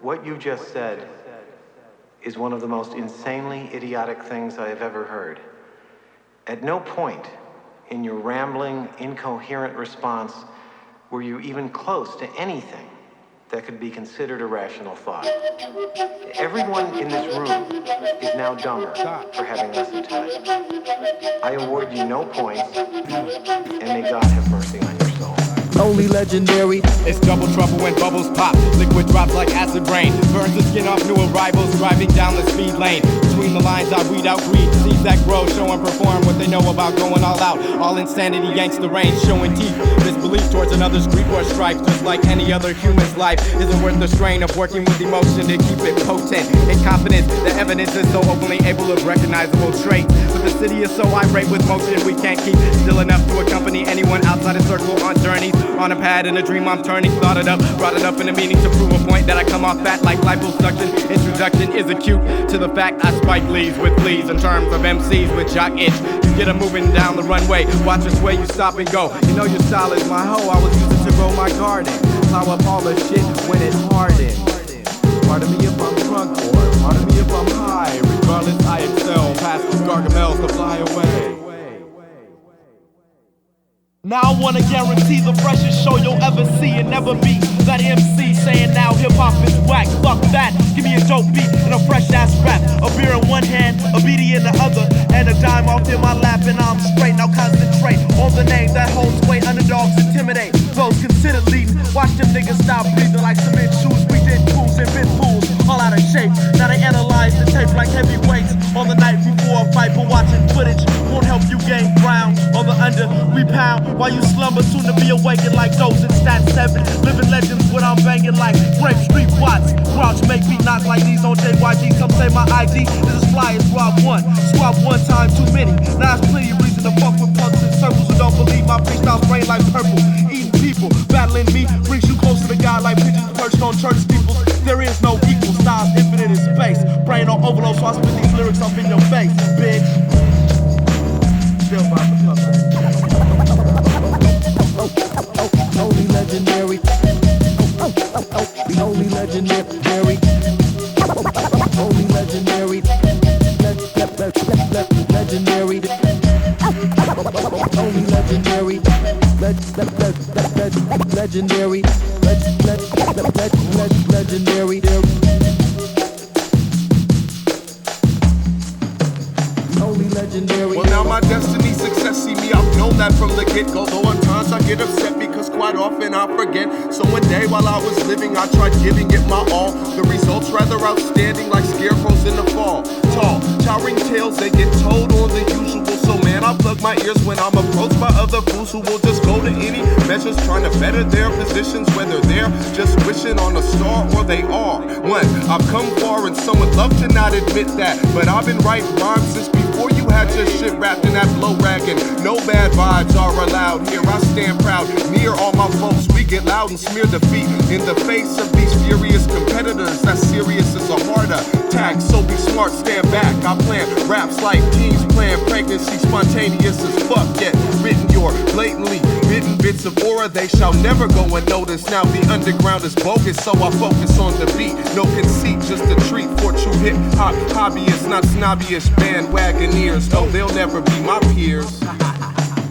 What you just said is one of the most insanely idiotic things I have ever heard. At no point in your rambling, incoherent response were you even close to anything that could be considered a rational thought. Everyone in this room is now dumber for having listened to it. I award you no points, and may God have mercy on your soul. Only legendary. It's double trouble when bubbles pop. Liquid drops like acid rain. Burns the skin off new arrivals driving down the speed lane. Between the lines I weed out greed. Seeds that grow, show and perform what they know about going all out. All insanity yanks the reins, showing teeth. Disbelief towards another's greed or stripes. Just like any other human's life isn't worth the strain of working with emotion to keep it potent. Incompetence, the evidence is so openly able of recognizable traits. But the city is so irate with motion we can't keep still enough to accompany anyone outside a circle on journeys. On a pad in a dream I'm turning, thought it up, brought it up in a meaning to prove a point that I come off fat like liposuction. Introduction is acute to the fact I spike leads with fleas in terms of MCs with jock itch. You get 'em moving down the runway, watch us where you stop and go. You know your style is my hoe, I was using to grow my garden. Plow up all the shit when it hardened. Pardon me if I'm drunk or pardon me if I'm high. Regardless I excel, past the gargamels to fly away. Now I wanna guarantee the freshest show you'll ever see and never be that MC saying now hip-hop is whack. Fuck that, give me a dope beat and a fresh-ass rap. A beer in one hand, a beanie in the other, and a dime off in my lap and I'm straight. Now concentrate on the name that holds weight. Underdogs intimidate, those considered leading. Watch them niggas stop breathing like cement shoes. We did cools and bit fools, all out of shape. Now they analyze the tape like heavyweights on the night before a fight. But watching footage won't help you gain ground. On the under, we pound. While you slumber, soon to be awakened like those in Stat 7. Living legends, what I'm banging like Grape Street Watts. Grouch make me knock like these on JYG. Some say my ID is as fly as Rob 1. Swap one time too many. Now it's plenty reason to fuck with punks in circles who don't believe my freestyle's brain like purple. Eating people, battling me brings you closer to God like pigeons perched on church steeples. There is no equal, styles infinite in space. Brain on overload, so I spit these lyrics up in your face, bitch. Still about to puff. Only legendary. The only legendary. Only legendary. Legendary. Only legendary. Legendary. Legendary. Only legendary. Well, now my destiny, success, see me, I've known that from the get-go. Though at times I get upset because quite often I forget. So one day while I was living, I tried giving it my all. The results rather outstanding, like scarecrows in the fall. Tall, towering tales, they get told on the usual. So man, I plug my ears when I'm approached by other fools who will just go to any measures trying to better their positions, whether they're just wishing on a star or they are. One, I've come far and some would love to not admit that, but I've been writing rhymes since before you had your shit wrapped in that blow rag, and no bad vibes are allowed here. I stand proud near all my folks. We get loud and smear defeat in the face of these furious competitors. That's serious as a heart attack, so be smart, stand back. I plan raps like teens plan pregnancy, spontaneous as fuck, yet written your blatantly bitten bits of aura. They shall never go unnoticed. Now the underground is bogus, so I focus on the beat. No conceit, just a treat for true hip-hop hobbyists, not snobbyish bandwagoneers. No, they'll never be my peers.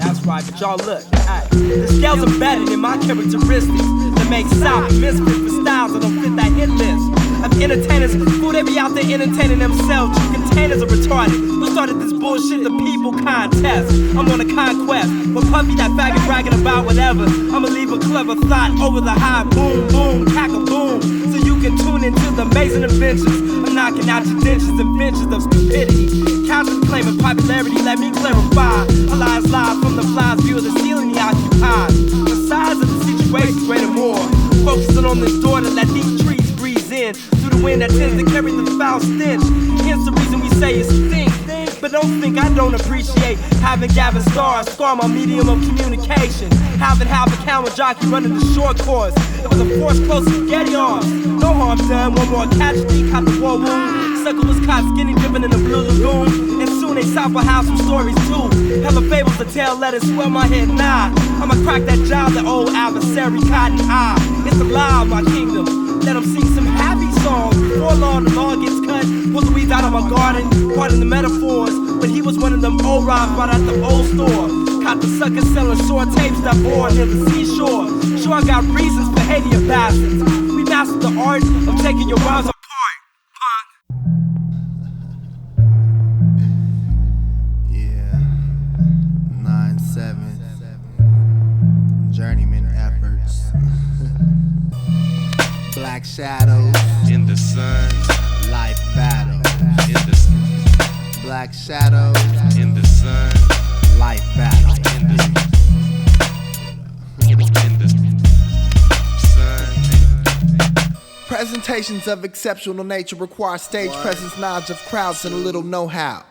That's right, but y'all look, the scales embedded in my characteristics that make sound misfit for styles that don't fit that hit list. A entertainers, fool, they be out there entertaining themselves. Chief containers are retarded. Who started this bullshit? The people contest. I'm on a conquest. But Puffy, that faggot bragging about whatever. I'ma leave a clever thought over the high. Boom, boom, cackle, boom. So you can tune into the amazing adventures. I'm knocking out your dentures and benches of stupidity. Counting claiming popularity, let me clarify. A lie is live from the fly's view of the ceiling he occupies. The size of the situation's greater more. Focusing on this door to let these trees breeze in through the wind that tends to carry the foul stench. Hence the reason we say it's stink. But don't think I don't appreciate having Gavin Starr scar my medium of communication. Having half a camera jockey running the short course. It was a force close to spaghetti arms. No harm done, one more casualty, caught the war wound. Sucker was caught skinny dipping in the blue lagoon. And soon they South will have some stories too. Hella fables to tell, let it swell my head, nah. I'ma crack that job, the old adversary cotton eye. It's the lie of my kingdom. Let them sing some happy songs. Before long the lawn gets cut. Pull the weeds out of my garden. Pardon the metaphors. But he was one of them old rhymes right at the old store. Caught the sucker selling short tapes that bore near the seashore. Sure I got reasons for hating your bastards. We mastered the art of taking your rhymes apart. Yeah, 9-7 Journeyman efforts. Black shadows in the sun, life battle. In the sun, black shadows in the sun, life battle. In the sun. Presentations of exceptional nature require stage presence, knowledge of crowds, and a little know-how.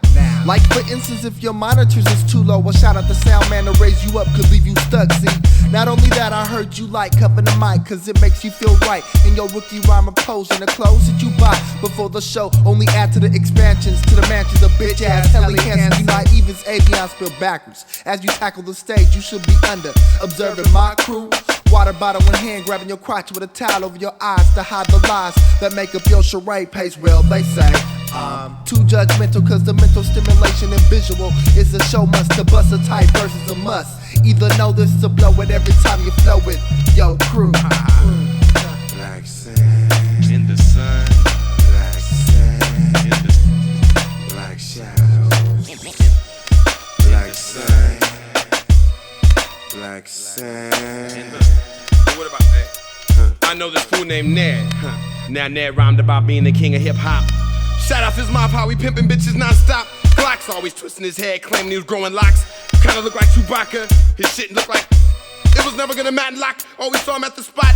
Like for instance, if your monitors is too low, well shout out the sound man to raise you up, could leave you stuck, see. Not only that, I heard you like cupping the mic, cause it makes you feel right. And your rookie rhyme pose and the clothes that you buy before the show only add to the expansions, to the mansions of bitch ass hella cancer. You naive as avion spill backwards. As you tackle the stage, you should be under observing my crew. Water bottle in hand, grabbing your crotch with a towel over your eyes to hide the lies that make up your charade pace. Well, they say too judgmental, cause the mental stimulation and visual is a show must. To bust a tight versus a must. Either know this or blow it every time you flow with yo crew. Black sand in the sun, black sand in the black shadows, black sand, black sand. What about I know this fool named Ned. Now Ned rhymed about being the king of hip hop. Shout out his mouth, how he pimping bitches non-stop. Glock's always twisting his head, claiming he was growing locks. Kinda look like Chewbacca, his shit look like it was never gonna matlock. Always saw him at the spot,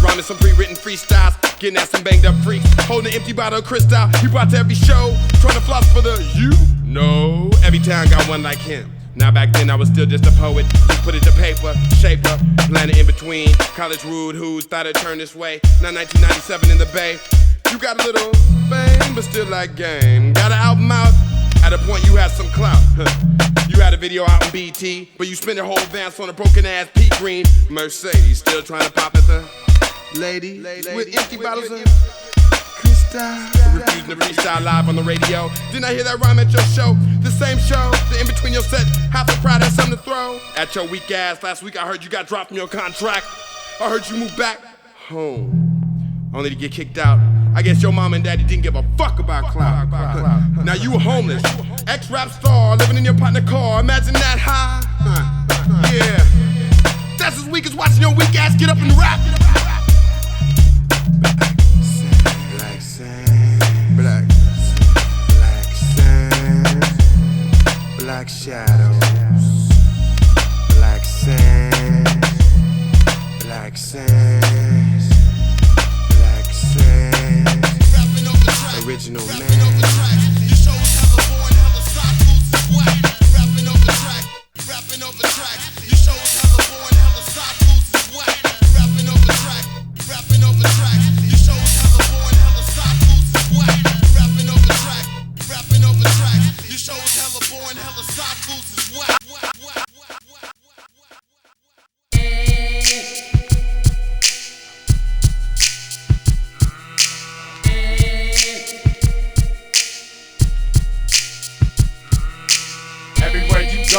rhyming some pre-written freestyles, getting at some banged up freaks, holding an empty bottle of Cristal. He brought to every show, trying to floss for the you know. Every town got one like him. Now back then I was still just a poet, just put it to paper, shaper, landed in between. College rude who's thought it'd turn this way. Now 1997 in the Bay. You got a little fame, but still like game. Got an album out, at a point you had some clout. You had a video out on BT, but you spent your whole advance on a broken ass Pete Green Mercedes. Still trying to pop at the lady with empty bottles of Cristal. Refusing to freestyle live on the radio. Didn't I hear that rhyme at your show? The same show, the in between your set, half the crowd had something to throw. At your weak ass, last week I heard you got dropped from your contract. I heard you moved back home, only to get kicked out. I guess your mom and daddy didn't give a fuck about clout. Now you were homeless, ex-rap star, living in your partner car. Imagine that high. Yeah, that's as weak as watching your weak ass get up and rap. Black sand, black sand, black shadows, black sand, black sand. Original man. You shows hella born, hella sock boots is whack. Rapping over track, rapping over track. You shows hella born, hella sock boots is whack. Rapping over track.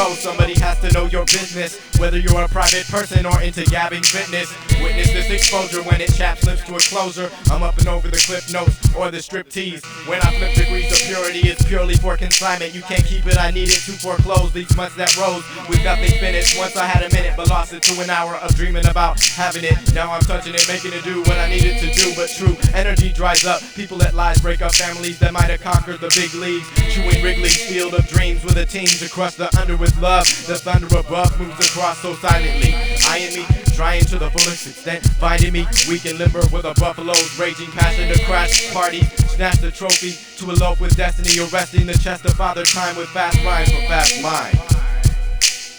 go, somebody has to know your business. Whether you're a private person or into gabbing fitness, witness this exposure when it chap slips to a closer. I'm up and over the clip notes or the strip tease. When I flip degrees of purity, it's purely for consignment. You can't keep it, I need it to foreclose these months that rose with nothing finished. Once I had a minute, but lost it to an hour of dreaming about having it. Now I'm touching it, making it do what I needed to do. But true energy dries up. People let lies break up families that might have conquered the big leagues. Chewing Wrigley's field of dreams with a team to crush the under with love. The thunder above moves across so silently, eyeing me, trying to the fullest extent, finding me weak and limber with a buffalo's raging passion to crash parties, snatch the trophy, to elope with destiny, arresting the chest of father time with fast rhymes for fast mind.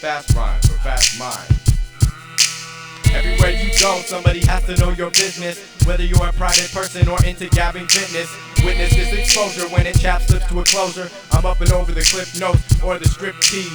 Fast rhymes for fast mind. Everywhere you go, somebody has to know your business. Whether you're a private person or into gabbing fitness, witness this exposure when it chap slips to a closer. I'm up and over the clip notes or the strip tease.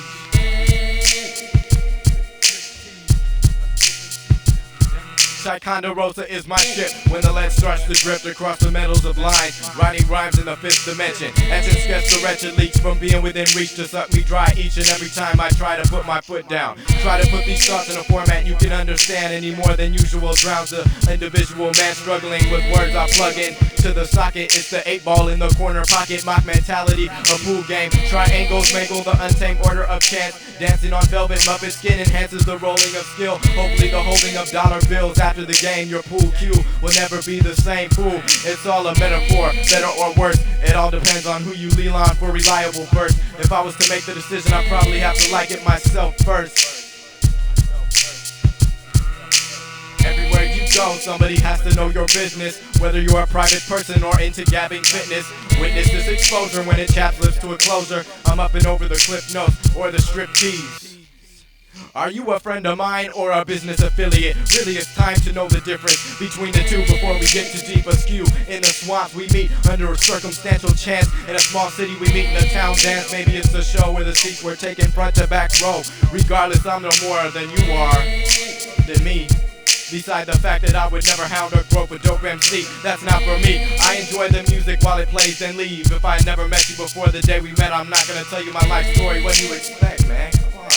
Ticonderosa is my ship when the lead starts to drift across the metals of lines, writing rhymes in the fifth dimension. Etch and sketch the wretched leaks from being within reach to suck me dry each and every time I try to put my foot down. Try to put these thoughts in a format you can understand any more than usual. Drowns the individual man struggling with words I plug in to the socket. It's the 8-ball in the corner pocket, mock mentality, a pool game. Triangles mangle the untamed order of chance. Dancing on velvet Muppet skin enhances the rolling of skill. Hopefully the holding of dollar bills after the game. Your pool cue will never be the same fool. It's all a metaphor, better or worse. It all depends on who you lean on for reliable verse. If I was to make the decision, I'd probably have to like it myself first. Everywhere you go, somebody has to know your business. Whether you're a private person or into gabbing fitness, witness this exposure when it chap slips to a closer. I'm up and over the clip notes or the strip tease. Are you a friend of mine or a business affiliate? Really, it's time to know the difference between the two before we get too deep askew. In the swamps we meet under a circumstantial chance. In a small city we meet in a town dance. Maybe it's a show where the seats were taken front to back row. Regardless, I'm no more than you are, than me. Beside the fact that I would never hound or grope a dope MC, that's not for me. I enjoy the music while it plays, then leave. If I never met you before the day we met, I'm not gonna tell you my life story. What do you expect, man? Come on,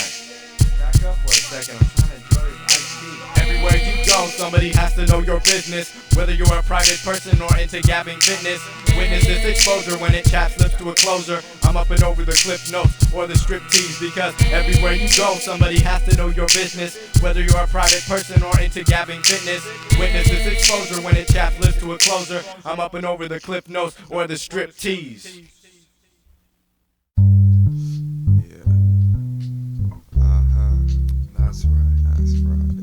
back up for a second. I'm trying to enjoy this iced tea. Everywhere you go, somebody has to know your business. Whether you're a private person or into gabbing fitness, witness this exposure when it chap slips to a closer. I'm up and over the clip notes or the strip tease, because everywhere you go, somebody has to know your business. Whether you're a private person or into gabbing fitness, witness this exposure when it chap slips to a closer. I'm up and over the clip notes or the strip tease. That's right, that's right.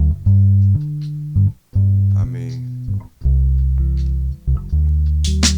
I mean,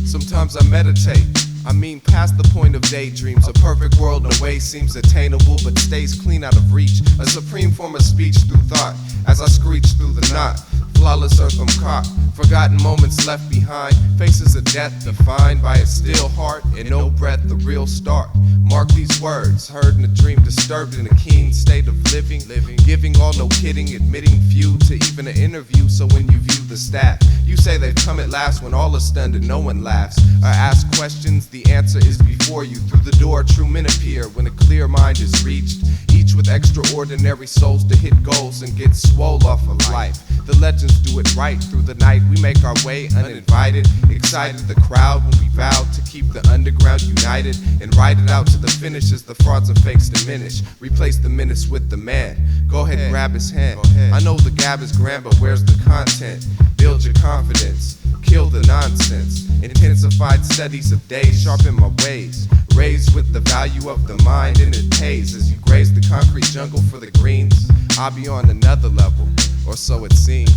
sometimes I meditate. I mean, past the point of daydreams. A perfect world in a way seems attainable, but stays clean out of reach. A supreme form of speech through thought, as I screech through the knot. Flawless earth caught, forgotten moments left behind. Faces of death defined by a still heart and no breath, the real start. Mark these words, heard in a dream, disturbed in a keen state of living. Giving all, no kidding, admitting few to even an interview. So when you view the staff, you say they've come at last when all is stunned and no one laughs. Or ask questions, the answer is before you. Through the door, true men appear when a clear mind is reached. Each with extraordinary souls to hit goals and get swole off of life. The legends do it right through the night. We make our way uninvited, excited the crowd when we vowed to keep the underground united and ride it out to the finish as the frauds and fakes diminish. Replace the menace with the man. Go ahead and grab his hand. I know the gab is grand, but where's the content? Build your confidence, kill the nonsense. Intensified studies of days, sharpen my ways. Raised with the value of the mind, and it pays as you graze the concrete jungle for the greens. I'll be on another level, or so it seems.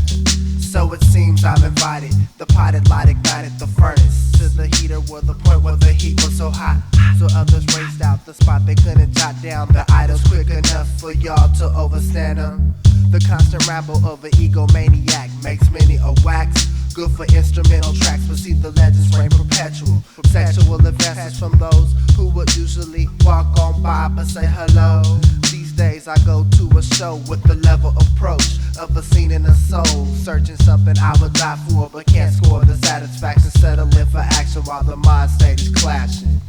So it seems I'm invited. The potted light ignited the furnace to the heater where the point where the heat was so hot. So others raced out the spot, they couldn't jot down the idols quick enough for y'all to overstand them. The constant ramble of an egomaniac makes many a wax. Good for instrumental tracks, but see the legends reign perpetual. Sexual advances from those who would usually walk on by but say hello. These days I go to a show with the level approach of a scene in a soul. Searching something I would die for but can't score the satisfaction. Settling for action while the mind state is clashing.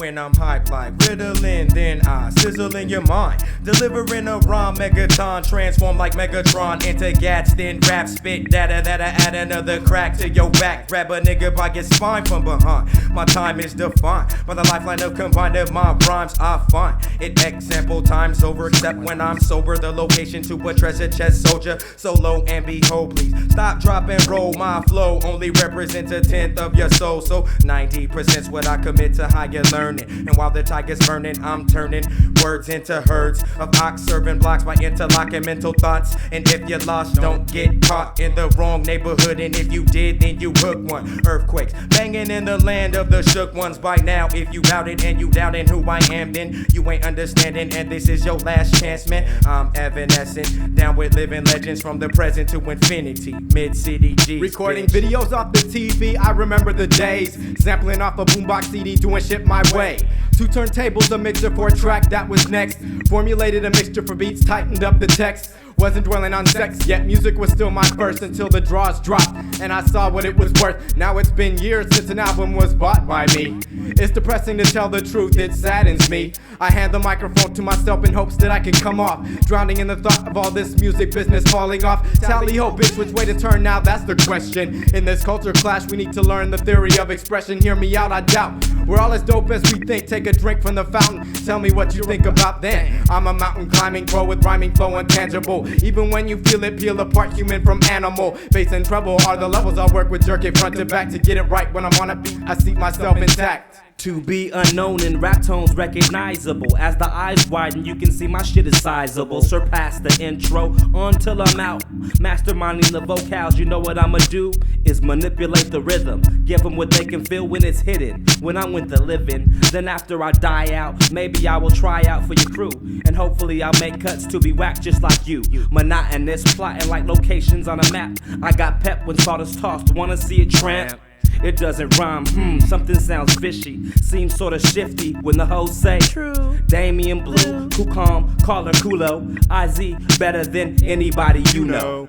when I'm hyped like Ritalin, then I sizzle in your mind. Delivering a rhyme, Megaton, transform like Megatron into Gats, then rap, spit, data, add another crack to your back. Grab a nigga by your spine from behind. My time is defined by the lifeline of combined of my rhymes. I find it example times over, except when I'm sober. The location to a treasure chest soldier, solo and behold, please stop, drop, and roll. My flow only represents a tenth of your soul, so 90%'s what I commit to higher learning. And while the tiger's burning, I'm turning words into herds of ox, serving blocks by interlocking mental thoughts. And if you're lost, don't get caught in the wrong neighborhood, and if you did, then you hook one. Earthquakes banging in the land of the shook ones. By now, if you doubt it and you doubting who I am, then you ain't understanding, and this is your last chance, man. I'm evanescent, down with living legends from the present to infinity. Mid-city G. Recording videos off the TV, I remember the days. Sampling off a boombox CD, doing shit my way. 2 turntables, a mixer for a track that was next. Formulated a mixture for beats, tightened up the text. Wasn't dwelling on sex, yet music was still my first until the draws dropped and I saw what it was worth. Now it's been years since an album was bought by me. It's depressing to tell the truth, it saddens me. I hand the microphone to myself in hopes that I can come off, drowning in the thought of all this music business falling off. Tally ho, bitch, which way to turn now, that's the question. In this culture clash, we need to learn the theory of expression. Hear me out, I doubt we're all as dope as we think. Take a drink from the fountain, tell me what you think about then. I'm a mountain climbing pro with rhyming flow intangible. Even when you feel it, peel apart human from animal. Facing trouble are the levels I work with, jerk it front to back to get it right. When I'm on a beat, I see myself intact. To be unknown in rap tones recognizable. As the eyes widen, you can see my shit is sizable. Surpass the intro until I'm out. Masterminding the vocals, you know what I'ma do? Is manipulate the rhythm. Give them what they can feel when it's hidden. When I'm with the living, then after I die out, maybe I will try out for your crew. And hopefully I'll make cuts to be whacked just like you. Monotonous, plotting like locations on a map. I got pep when salt is tossed, wanna see it tramp? It doesn't rhyme, something sounds fishy. Seems sorta shifty when the hoes say true. Damien Blue, Cool Calm, call her Kulo. IZ better than anybody you know.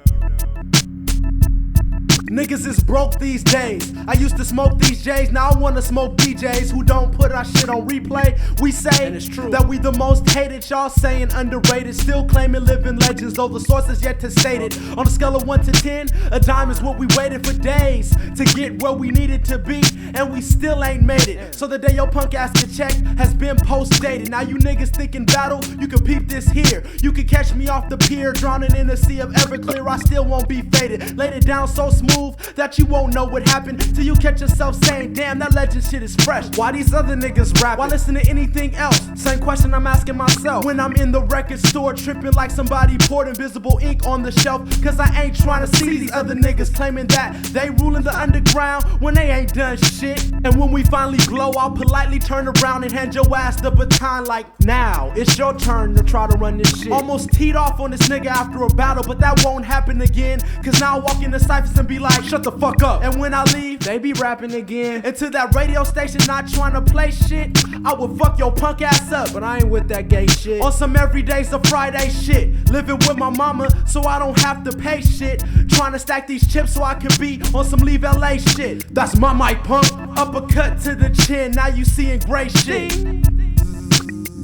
Niggas is broke these days. I used to smoke these J's, now I wanna smoke DJs who don't put our shit on replay. We say that we the most hated, y'all saying underrated. Still claiming living legends, though the source is yet to state it. On a scale of 1 to 10, a dime is what we waited for days to get where we needed to be, and we still ain't made it. So the day your punk ass get checked has been post-dated. Now you niggas thinking battle, you can peep this here. You can catch me off the pier, drowning in a sea of Everclear. I still won't be faded. Laid it down so smooth that you won't know what happened till you catch yourself saying, damn, that legend shit is fresh. Why these other niggas rap? Why listen to anything else? Same question I'm asking myself when I'm in the record store tripping like somebody poured invisible ink on the shelf. Cause I ain't trying to see these other niggas claiming that they ruling the underground when they ain't done shit. And when we finally glow, I'll politely turn around and hand your ass the baton like, now it's your turn to try to run this shit. Almost teed off on this nigga after a battle, but that won't happen again. Cause now I walk in the cyphers and be like, shut the fuck up. And when I leave, they be rapping again. And to that radio station not trying to play shit, I would fuck your punk ass up. But I ain't with that gay shit. On some everyday's a Friday shit. Living with my mama so I don't have to pay shit. Trying to stack these chips so I can be on some Leave LA shit. That's my mic punk. Uppercut to the chin, now you seeing gray shit.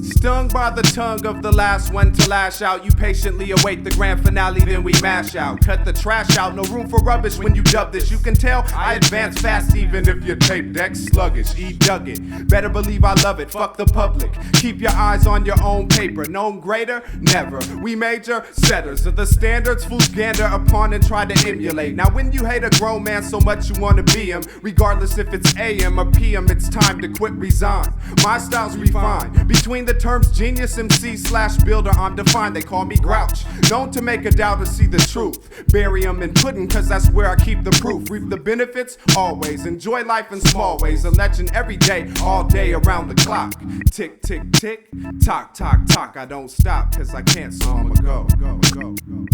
Stung by the tongue of the last one to lash out. You patiently await the grand finale, then we mash out. Cut the trash out, no room for rubbish when you dub this. You can tell I advance fast even if your tape deck's sluggish. Dug it, better believe I love it, fuck the public. Keep your eyes on your own paper, known greater? Never. We major setters of the standards fools gander upon and try to emulate. Now when you hate a grown man so much you wanna be him, regardless if it's AM or PM, it's time to quit, resign. My style's refined, between the terms genius MC/builder, I'm defined, they call me Grouch. Known to make a doubter see the truth. Bury 'em in pudding cause that's where I keep the proof. Reap the benefits, always. Enjoy life in small ways. A legend every day, all day around the clock. Tick, tick, tick, tock, tock, tock. I don't stop cause I can't, so I'ma go, go, go, go,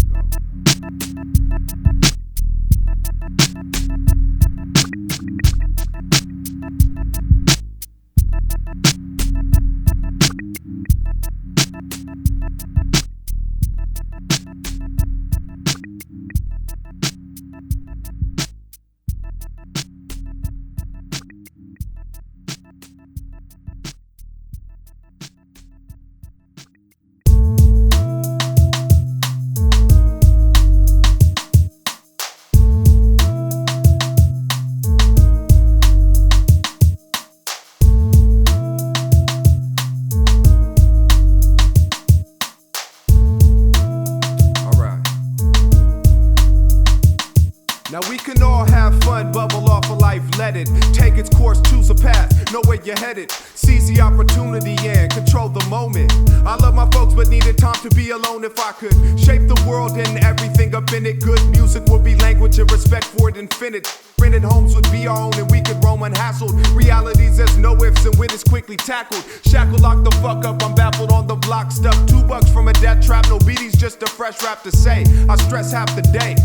Now we can all have fun, bubble off of life, let it take its course, choose a path, know where you're headed. Seize the opportunity and control the moment. I love my folks but needed time to be alone. If I could shape the world and everything up in it, good music would be language and respect for it infinite. Rented homes would be our own and we could roam unhassled. Realities there's no ifs and wit is quickly tackled. Shackle, lock the fuck up, I'm baffled on the block. Stuck $2 from a death trap, no beaties, just a fresh rap to say. I stress half the day.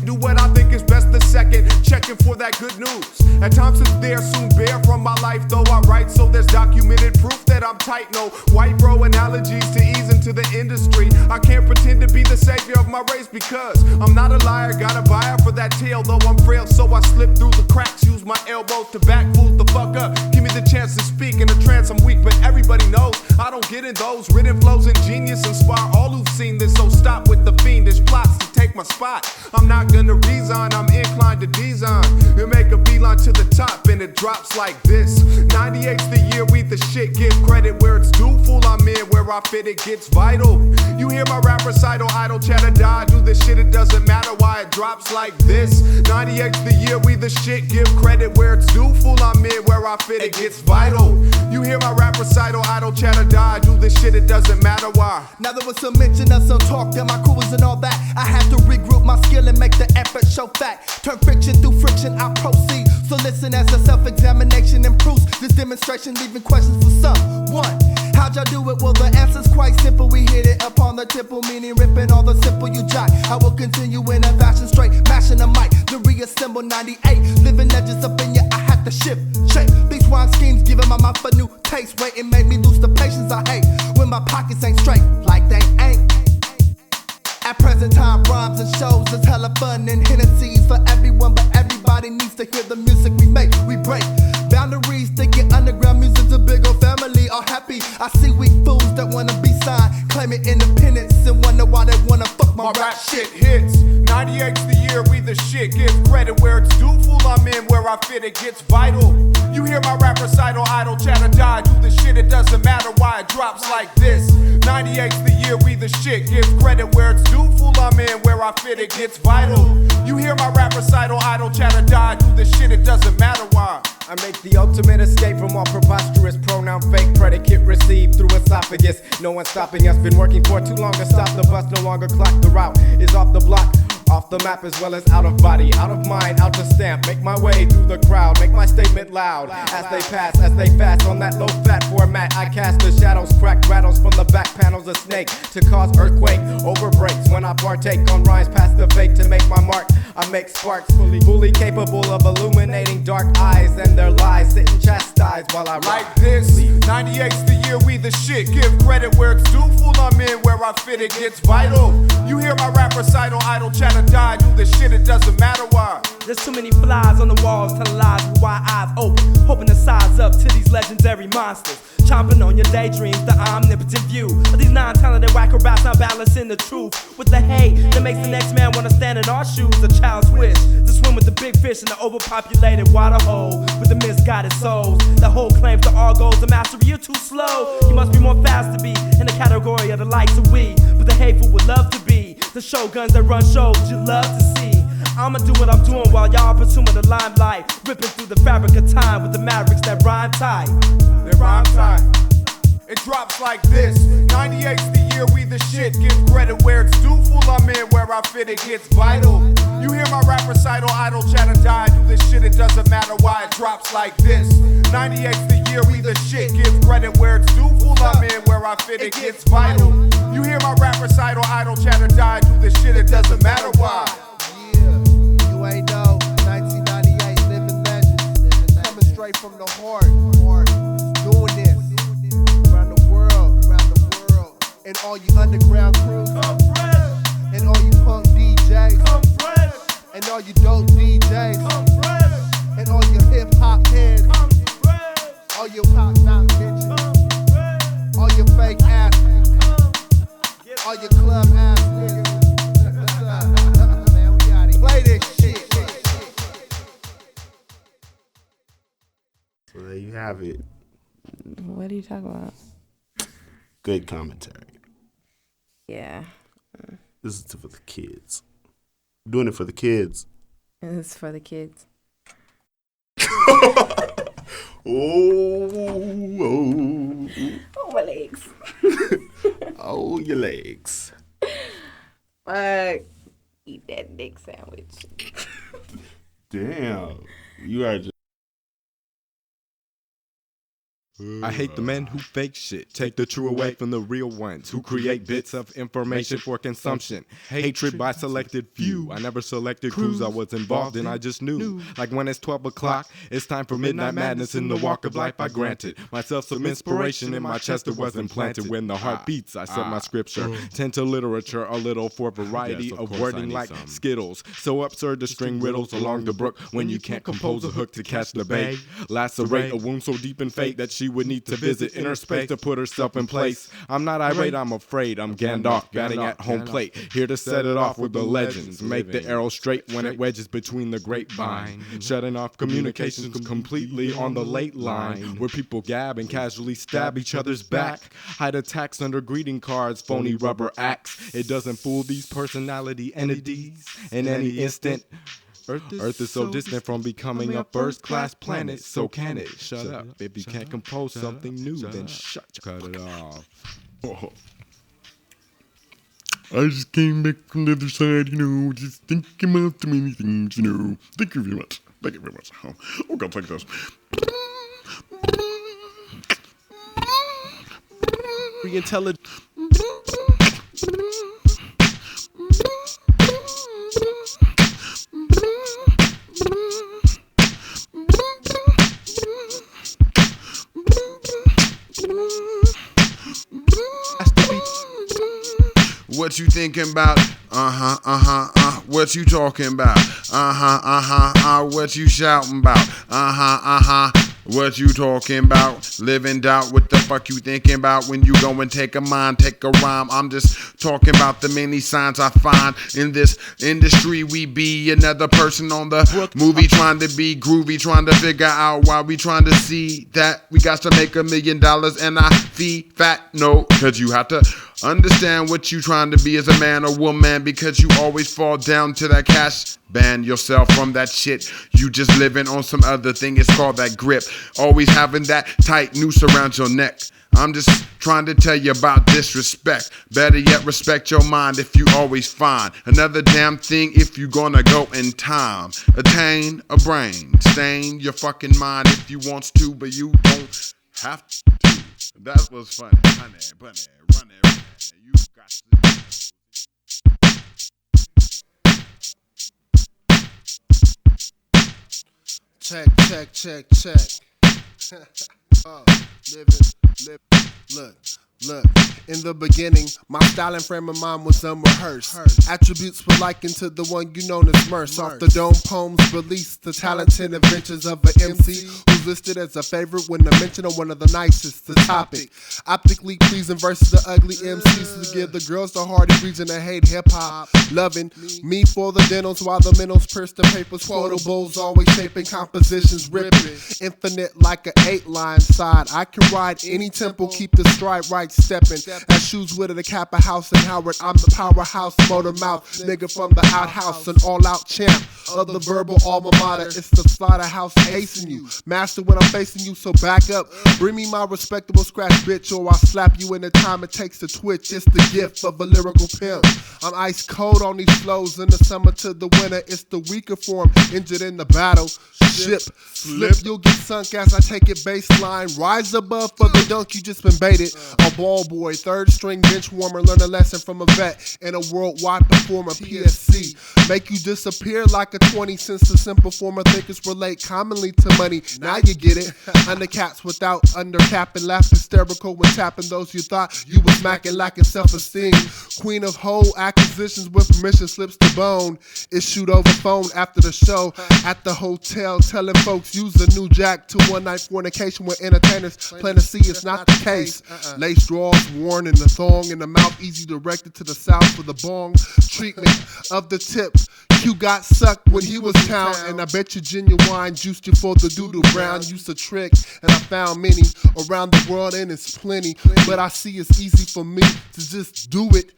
Do what I think is best the second, checking for that good news. At times it's there, soon bear from my life, though I write so there's documented proof that I'm tight. No white bro analogies to ease into the industry. I can't pretend to be the savior of my race because I'm not a liar, got a buyer for that tale. Though I'm frail, so I slip through the cracks, use my elbows to back fools the fuck up. Give me the chance to speak, in a trance I'm weak, but everybody knows I don't get in those. Written flows and genius inspire all who've seen this, so stop with the fiendish plots to take my spot. I'm not gonna resign, I'm inclined to design and make a beeline to the top, and it drops like this. 98's the year we the shit, give credit where it's due. Fool, I'm in where I fit, it gets vital. You hear my rap recital, idle chatter die. Do this shit, it doesn't matter why it drops like this. 98's the year we the shit, give credit where it's due. Fool, I'm in where I fit, it gets vital. You hear my rap recital, idle chatter die. Do this shit, it doesn't matter why. Now there was some mention of some talk that my crew was and all that. I had to regroup my skill and make the effort show fact. Turn friction through friction, I proceed. So listen as the self-examination improves. This demonstration leaving questions for some. One, how'd y'all do it? Well, the answer's quite simple. We hit it upon the temple, meaning ripping all the simple you jot. I will continue in a fashion straight, mashing the mic to reassemble 98. Living edges up in ya, I had to shift, shape. These rhyme schemes giving my mouth a new taste. Wait, it made me lose the patience I hate when my pockets ain't straight, like they ain't. At present time, rhymes and shows is hella fun and Hennessy's for everyone, but everybody needs to hear the music we make. We break boundaries, thinking underground music's a big old family. All happy, I see weak fools that wanna be signed, claiming independence and wonder why they wanna fuck my rap shit hits. 98's the year we the shit, give credit where it's due. Fool, I'm in where I fit, it gets vital. You hear my rap recital, idle chatter die. Do the shit, it doesn't matter why it drops like this. 98's the year we the shit, give credit where it's due. Fool, I'm in where I fit, it gets vital. You hear my rap recital, idle chatter die. Do the shit, it doesn't matter why. I make the ultimate escape from all preposterous pronoun fake predicate received through esophagus. No one stopping us, been working for too long to stop the bus, no longer clock. The route is off the block, off the map as well as out of body, out of mind, out to stamp. Make my way through the crowd, make my statement loud. As they pass, as they fast on that low fat format, I cast the shadows, crack rattles from the back panels of snake to cause earthquake over breaks. When I partake on rhymes past the fake to make my mark, I make sparks fully capable of illuminating dark eyes and their lies, sitting chastised while I like this. 98's the year we the shit, give credit where it's due. Fool, I'm in where I fit, it gets vital. You hear my rap recital, idle chatter die. Do the shit, it doesn't matter why. There's too many flies on the walls, telling lies with wide eyes open, hoping to size up to these legendary monsters. Chomping on your daydreams, the omnipotent view of these non-talented whacker raps, not balancing the truth with the hate that makes the next man wanna stand in our shoes. A child's wish to swim with the big fish in the overpopulated water hole with the misguided souls that hold claims to our goals. The mastery, you're too slow. You must be more fast to be in the category of the likes of we, but the hateful would love to be the shoguns that run shows you love to see. I'ma do what I'm doing while y'all pursuing the limelight, ripping through the fabric of time with the mavericks that rhyme tight. They rhyme tight. It drops like this. 98's the year we the shit, give credit where it's due. Fool, I'm in where I fit, it gets vital. You hear my rap recital, idle chatter die. Do this shit, it doesn't matter why it drops like this. 98's the year we the shit, give credit where it's due. Fool, I'm in where I fit, it gets vital. You hear my rap recital, idle chatter die. Do this shit, it doesn't matter why. You ain't know, 1998, living legends, coming straight from the heart, doing this, around the world, and all you underground crews, and all you punk DJs, and all you dope DJs, and all your hip hop heads, all your pop knock bitches, all your fake ass niggas, all your club ass niggas. Play this shit. So there you have it. What are you talking about? Good commentary. Yeah. This is for the kids. I'm doing it for the kids And it's for the kids. Oh, my legs. Oh, your legs. Eat that dick sandwich. Damn. You are just. I hate the men who fake shit, take the true away from the real ones, who create bits of information for consumption. Hatred by selected few. I never selected crews I was involved in, I just knew. Like when it's 12 o'clock, it's time for midnight madness in the walk of life. I granted myself some inspiration in my chest that was implanted. When the heart beats, I set my scripture. Tend to literature a little for variety of wording like Skittles. So absurd to string riddles along the brook when you can't compose a hook to catch the bait. Lacerate a wound so deep in fate that she would need to visit inner space to put herself in place. I'm not irate, I'm afraid. I'm Gandalf, batting at home plate. Here to set it off with the legends. Make the arrow straight when it wedges between the grapevine. Shutting off communications completely on the late line, where people gab and casually stab each other's back. Hide attacks under greeting cards, phony rubber acts. It doesn't fool these personality entities in any instant. Earth is so distant from becoming a first-class planet, so can it? Shut up. If you can't compose something new, then cut it off. Oh. I just came back from the other side, just thinking about the many things, Thank you very much. Thank you very much. Oh, God, take this. Intelligent. What you thinking about? What you talking about? What you shouting about? What you talking about? Live in doubt. What the fuck you thinking about when you go and take a mind, take a rhyme? I'm just talking about the many signs I find in this industry. We be another person on the movie trying to be groovy, trying to figure out why we trying to see that we got to make $1 million and I fee fat. No, cause you have to understand what you trying to be as a man or woman, because you always fall down to that cash. Ban yourself from that shit. You just living on some other thing. It's called that grip. Always having that tight noose around your neck. I'm just trying to tell you about disrespect. Better yet, respect your mind if you always find another damn thing if you gonna go in time. Attain a brain. Stain your fucking mind if you wants to, but you don't have to. That was funny. Honey, bunny, run it. You got to. Check. Look. In the beginning, my style and frame of mind was unrehearsed. Attributes were likened to the one you known as Murs. Off the dome poems released the talents and adventures of an MC who's listed as a favorite when I mention on one of the nicest. The topic, optically pleasing versus the ugly MCs to give the girls the hardest reason to hate hip-hop. Loving me for the dentals while the minnows pierce the papers. Quotables always shaping compositions, ripping. Infinite like an 8-line side. I can ride any tempo, keep the stride right, stepping. As shoes with a Kappa House and Howard, I'm the powerhouse, motor mouth, nigga from the outhouse, an all-out champ of the verbal alma mater. It's the slaughterhouse acing you, master when I'm facing you, so back up. Bring me my respectable scratch, bitch, or I'll slap you in the time it takes to twitch. It's the gift of a lyrical pimp. I'm ice cold on these flows in the summer to the winter. It's the weaker form, injured in the battle. Ship, slip, you'll get sunk as I take it baseline. Rise above for the dunk, you just been baited. A ball boy, third string bench warmer, learn a lesson from a vet and a worldwide performer, PSC. Make you disappear like a 20 since the simple form of thinkers relate commonly to money. Now you get it. Undercaps without undercapping, laugh hysterical when tapping those you thought you was smacking, lacking self-esteem. Queen of whole acquisitions with permission slips to bone. Issued over phone after the show at the hotel, telling folks use a new jack to one-night fornication with entertainers. Plain to see it's not the case. Lace drawers worn in the thong in the mouth, easy directed to the south for the bong. Treatment of the tip. Q got sucked when he was town, and I bet you genuine juiced you for the doodle brown. Used a trick, and I found many around the world, and it's plenty. But I see it's easy for me to just do it.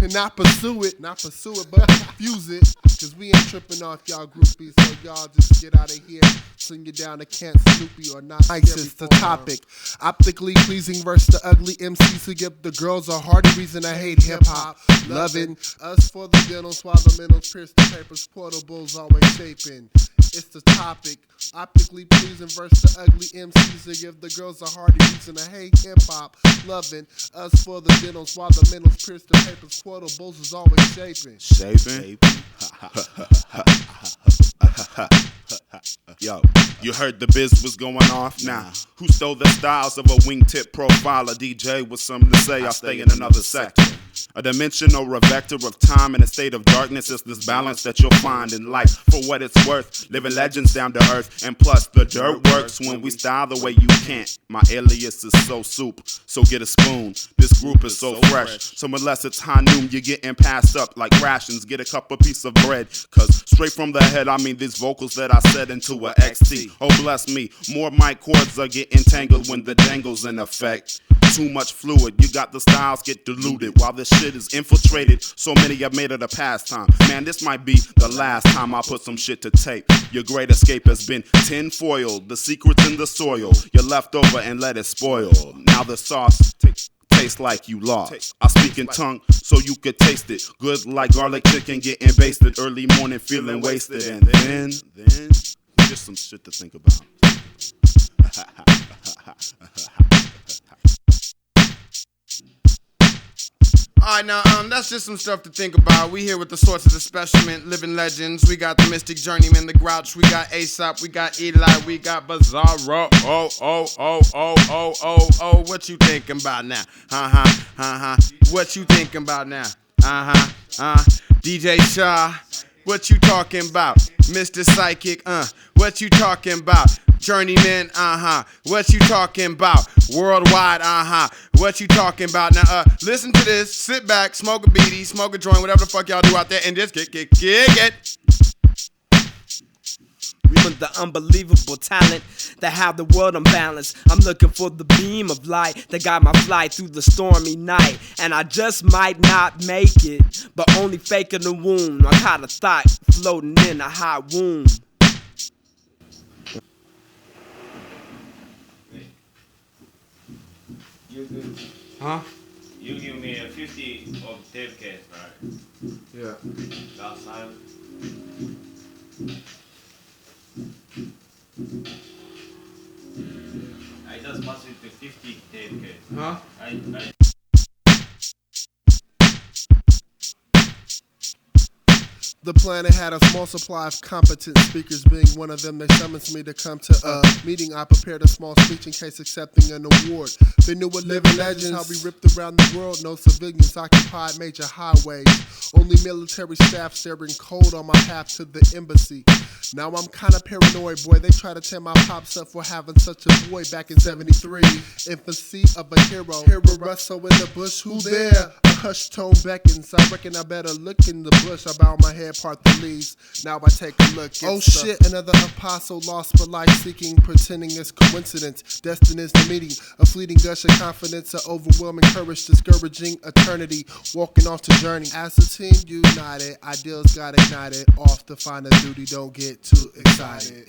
and not pursue it, but confuse it. Cause we ain't tripping off y'all groupies, so y'all just get out of here. Send you down to Camp Snoopy or not. Nice is the topic. Optically pleasing versus the ugly MCs who give the girls a hearty reason to hate hip hop. Loving us for the dentals while the mentals pierce the papers. Portables always shaping. It's the topic. Optically pleasing versus the ugly MCs who give the girls a hearty reason to hate hip hop. Loving us for the dentals while the mentals pierce the papers. Portables is always shaping. Shaping? Yo, you heard the biz was going off now. Who stole the styles of a wingtip profiler? DJ with something to say, I stay in another sector. A dimension or a vector of time in a state of darkness is this balance that you'll find in life. For what it's worth, living legends down to earth. And plus the dirt works when we style the way you can't. My alias is so soup, so get a spoon. This group is so fresh, so unless it's high noon, you're getting passed up like rations. Get a couple piece of bread, cause straight from the head, I mean these vocals that I set into a XT. Oh bless me, more mic cords are getting tangled when the dangle's in effect. Too much fluid, you got the styles get diluted while this shit is infiltrated. So many have made it a pastime. Man, this might be the last time I put some shit to tape. Your great escape has been tin-foiled. The secret's in the soil. You're left over and let it spoil. Now the sauce tastes like you lost. I speak in tongue so you could taste it. Good like garlic chicken getting basted. Early morning feeling wasted. And then just some shit to think about. Alright, now, that's just some stuff to think about. We here with the source of the specimen, living legends. We got the Mystic Journeyman, the Grouch. We got Aesop, we got Eli, we got Bizarro. Oh, what you thinking about now? What you thinking about now? DJ Shaw, what you talking about? Mr. Psychic, what you talking about? Journeyman, what you talking about? Worldwide, what you talking about? Now, listen to this, sit back, smoke a beanie, smoke a joint, whatever the fuck y'all do out there, and just get it. With the unbelievable talent that have the world unbalanced. I'm looking for the beam of light that guide my flight through the stormy night. And I just might not make it, but only faking the wound. I caught a thought floating in a hot womb. Huh? You give me a 50 of tape case, right? Yeah. Last time. I just passed it to 50 tape case. Huh? I The planet had a small supply of competent speakers. Being one of them, they summons me to come to a meeting. I prepared a small speech in case accepting an award. They knew what living legends, how we ripped around the world. No civilians occupied major highways. Only military staff staring cold on my path to the embassy. Now I'm kinda paranoid, boy. They try to tear my pops up for having such a boy back in 73. Infancy of a hero. Hear a rustle in the bush, who there? A hushed tone beckons. I reckon I better look in the bush. I bow my head, part the leaves. Now I take a look. Oh shit, another apostle lost for life seeking, pretending it's coincidence. Destined is the meeting. A fleeting gush of confidence, an overwhelming courage, discouraging eternity. Walking off the journey. As a team united, ideals got ignited. Off to find a duty, don't get too excited.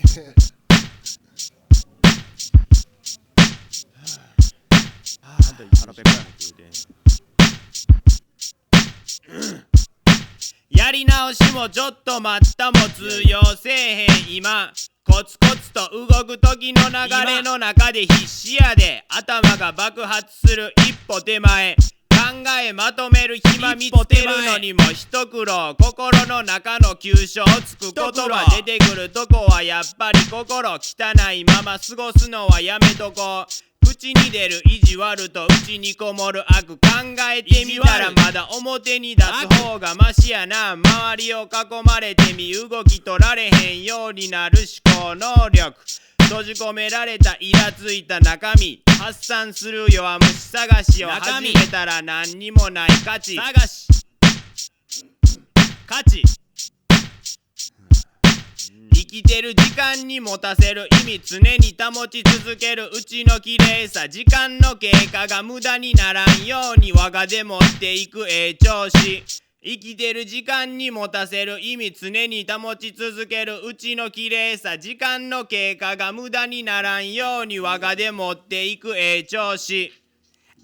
やり直しもちょっと待ったも通用せえへん今コツコツと動く時の流れの中で必死やで頭が爆発する一歩手前考えまとめる暇見つけるのにも一苦労心の中の急所をつく言葉出てくるとこはやっぱり心汚いまま過ごすのはやめとこう口に出る意地悪と内にこもる悪考えてみたらまだ表に出す方がマシやな周りを囲まれてみ動き取られへんようになる思考能力閉じ込められたイラついた中身発散する弱虫探しを始めたら何にもない価値探し生きてる時間に持たせる意味常に保ち続けるうちの綺麗さ時間の経過が無駄にならんように我がで持っていく調子生きてる時間に持たせる意味常に保ち続けるうちの綺麗さ時間の経過が無駄にならんように我がで持っていく調子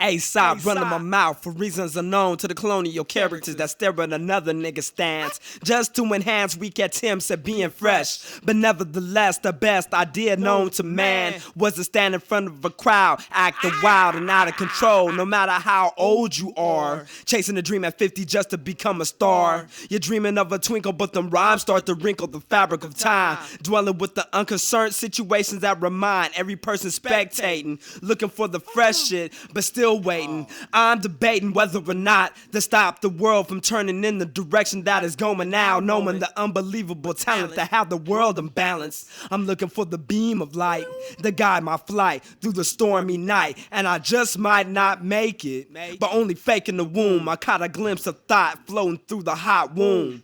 A-Sop running my mouth for reasons unknown to the colonial characters that stare at another nigga's stance. Just to enhance weak attempts at being fresh. But nevertheless, the best idea known to man was to stand in front of a crowd, acting wild and out of control, no matter how old you are. Chasing a dream at 50 just to become a star. You're dreaming of a twinkle, but them rhymes start to wrinkle the fabric of time. Dwelling with the unconcerned situations that remind every person spectating, looking for the fresh shit, but still waiting. I'm debating whether or not to stop the world from turning in the direction that is going now, knowing the unbelievable talent to have the world unbalanced. I'm looking for the beam of light to guide my flight through the stormy night, and I just might not make it, but only faking the womb. I caught a glimpse of thought floating through the hot womb.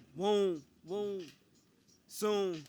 Soon.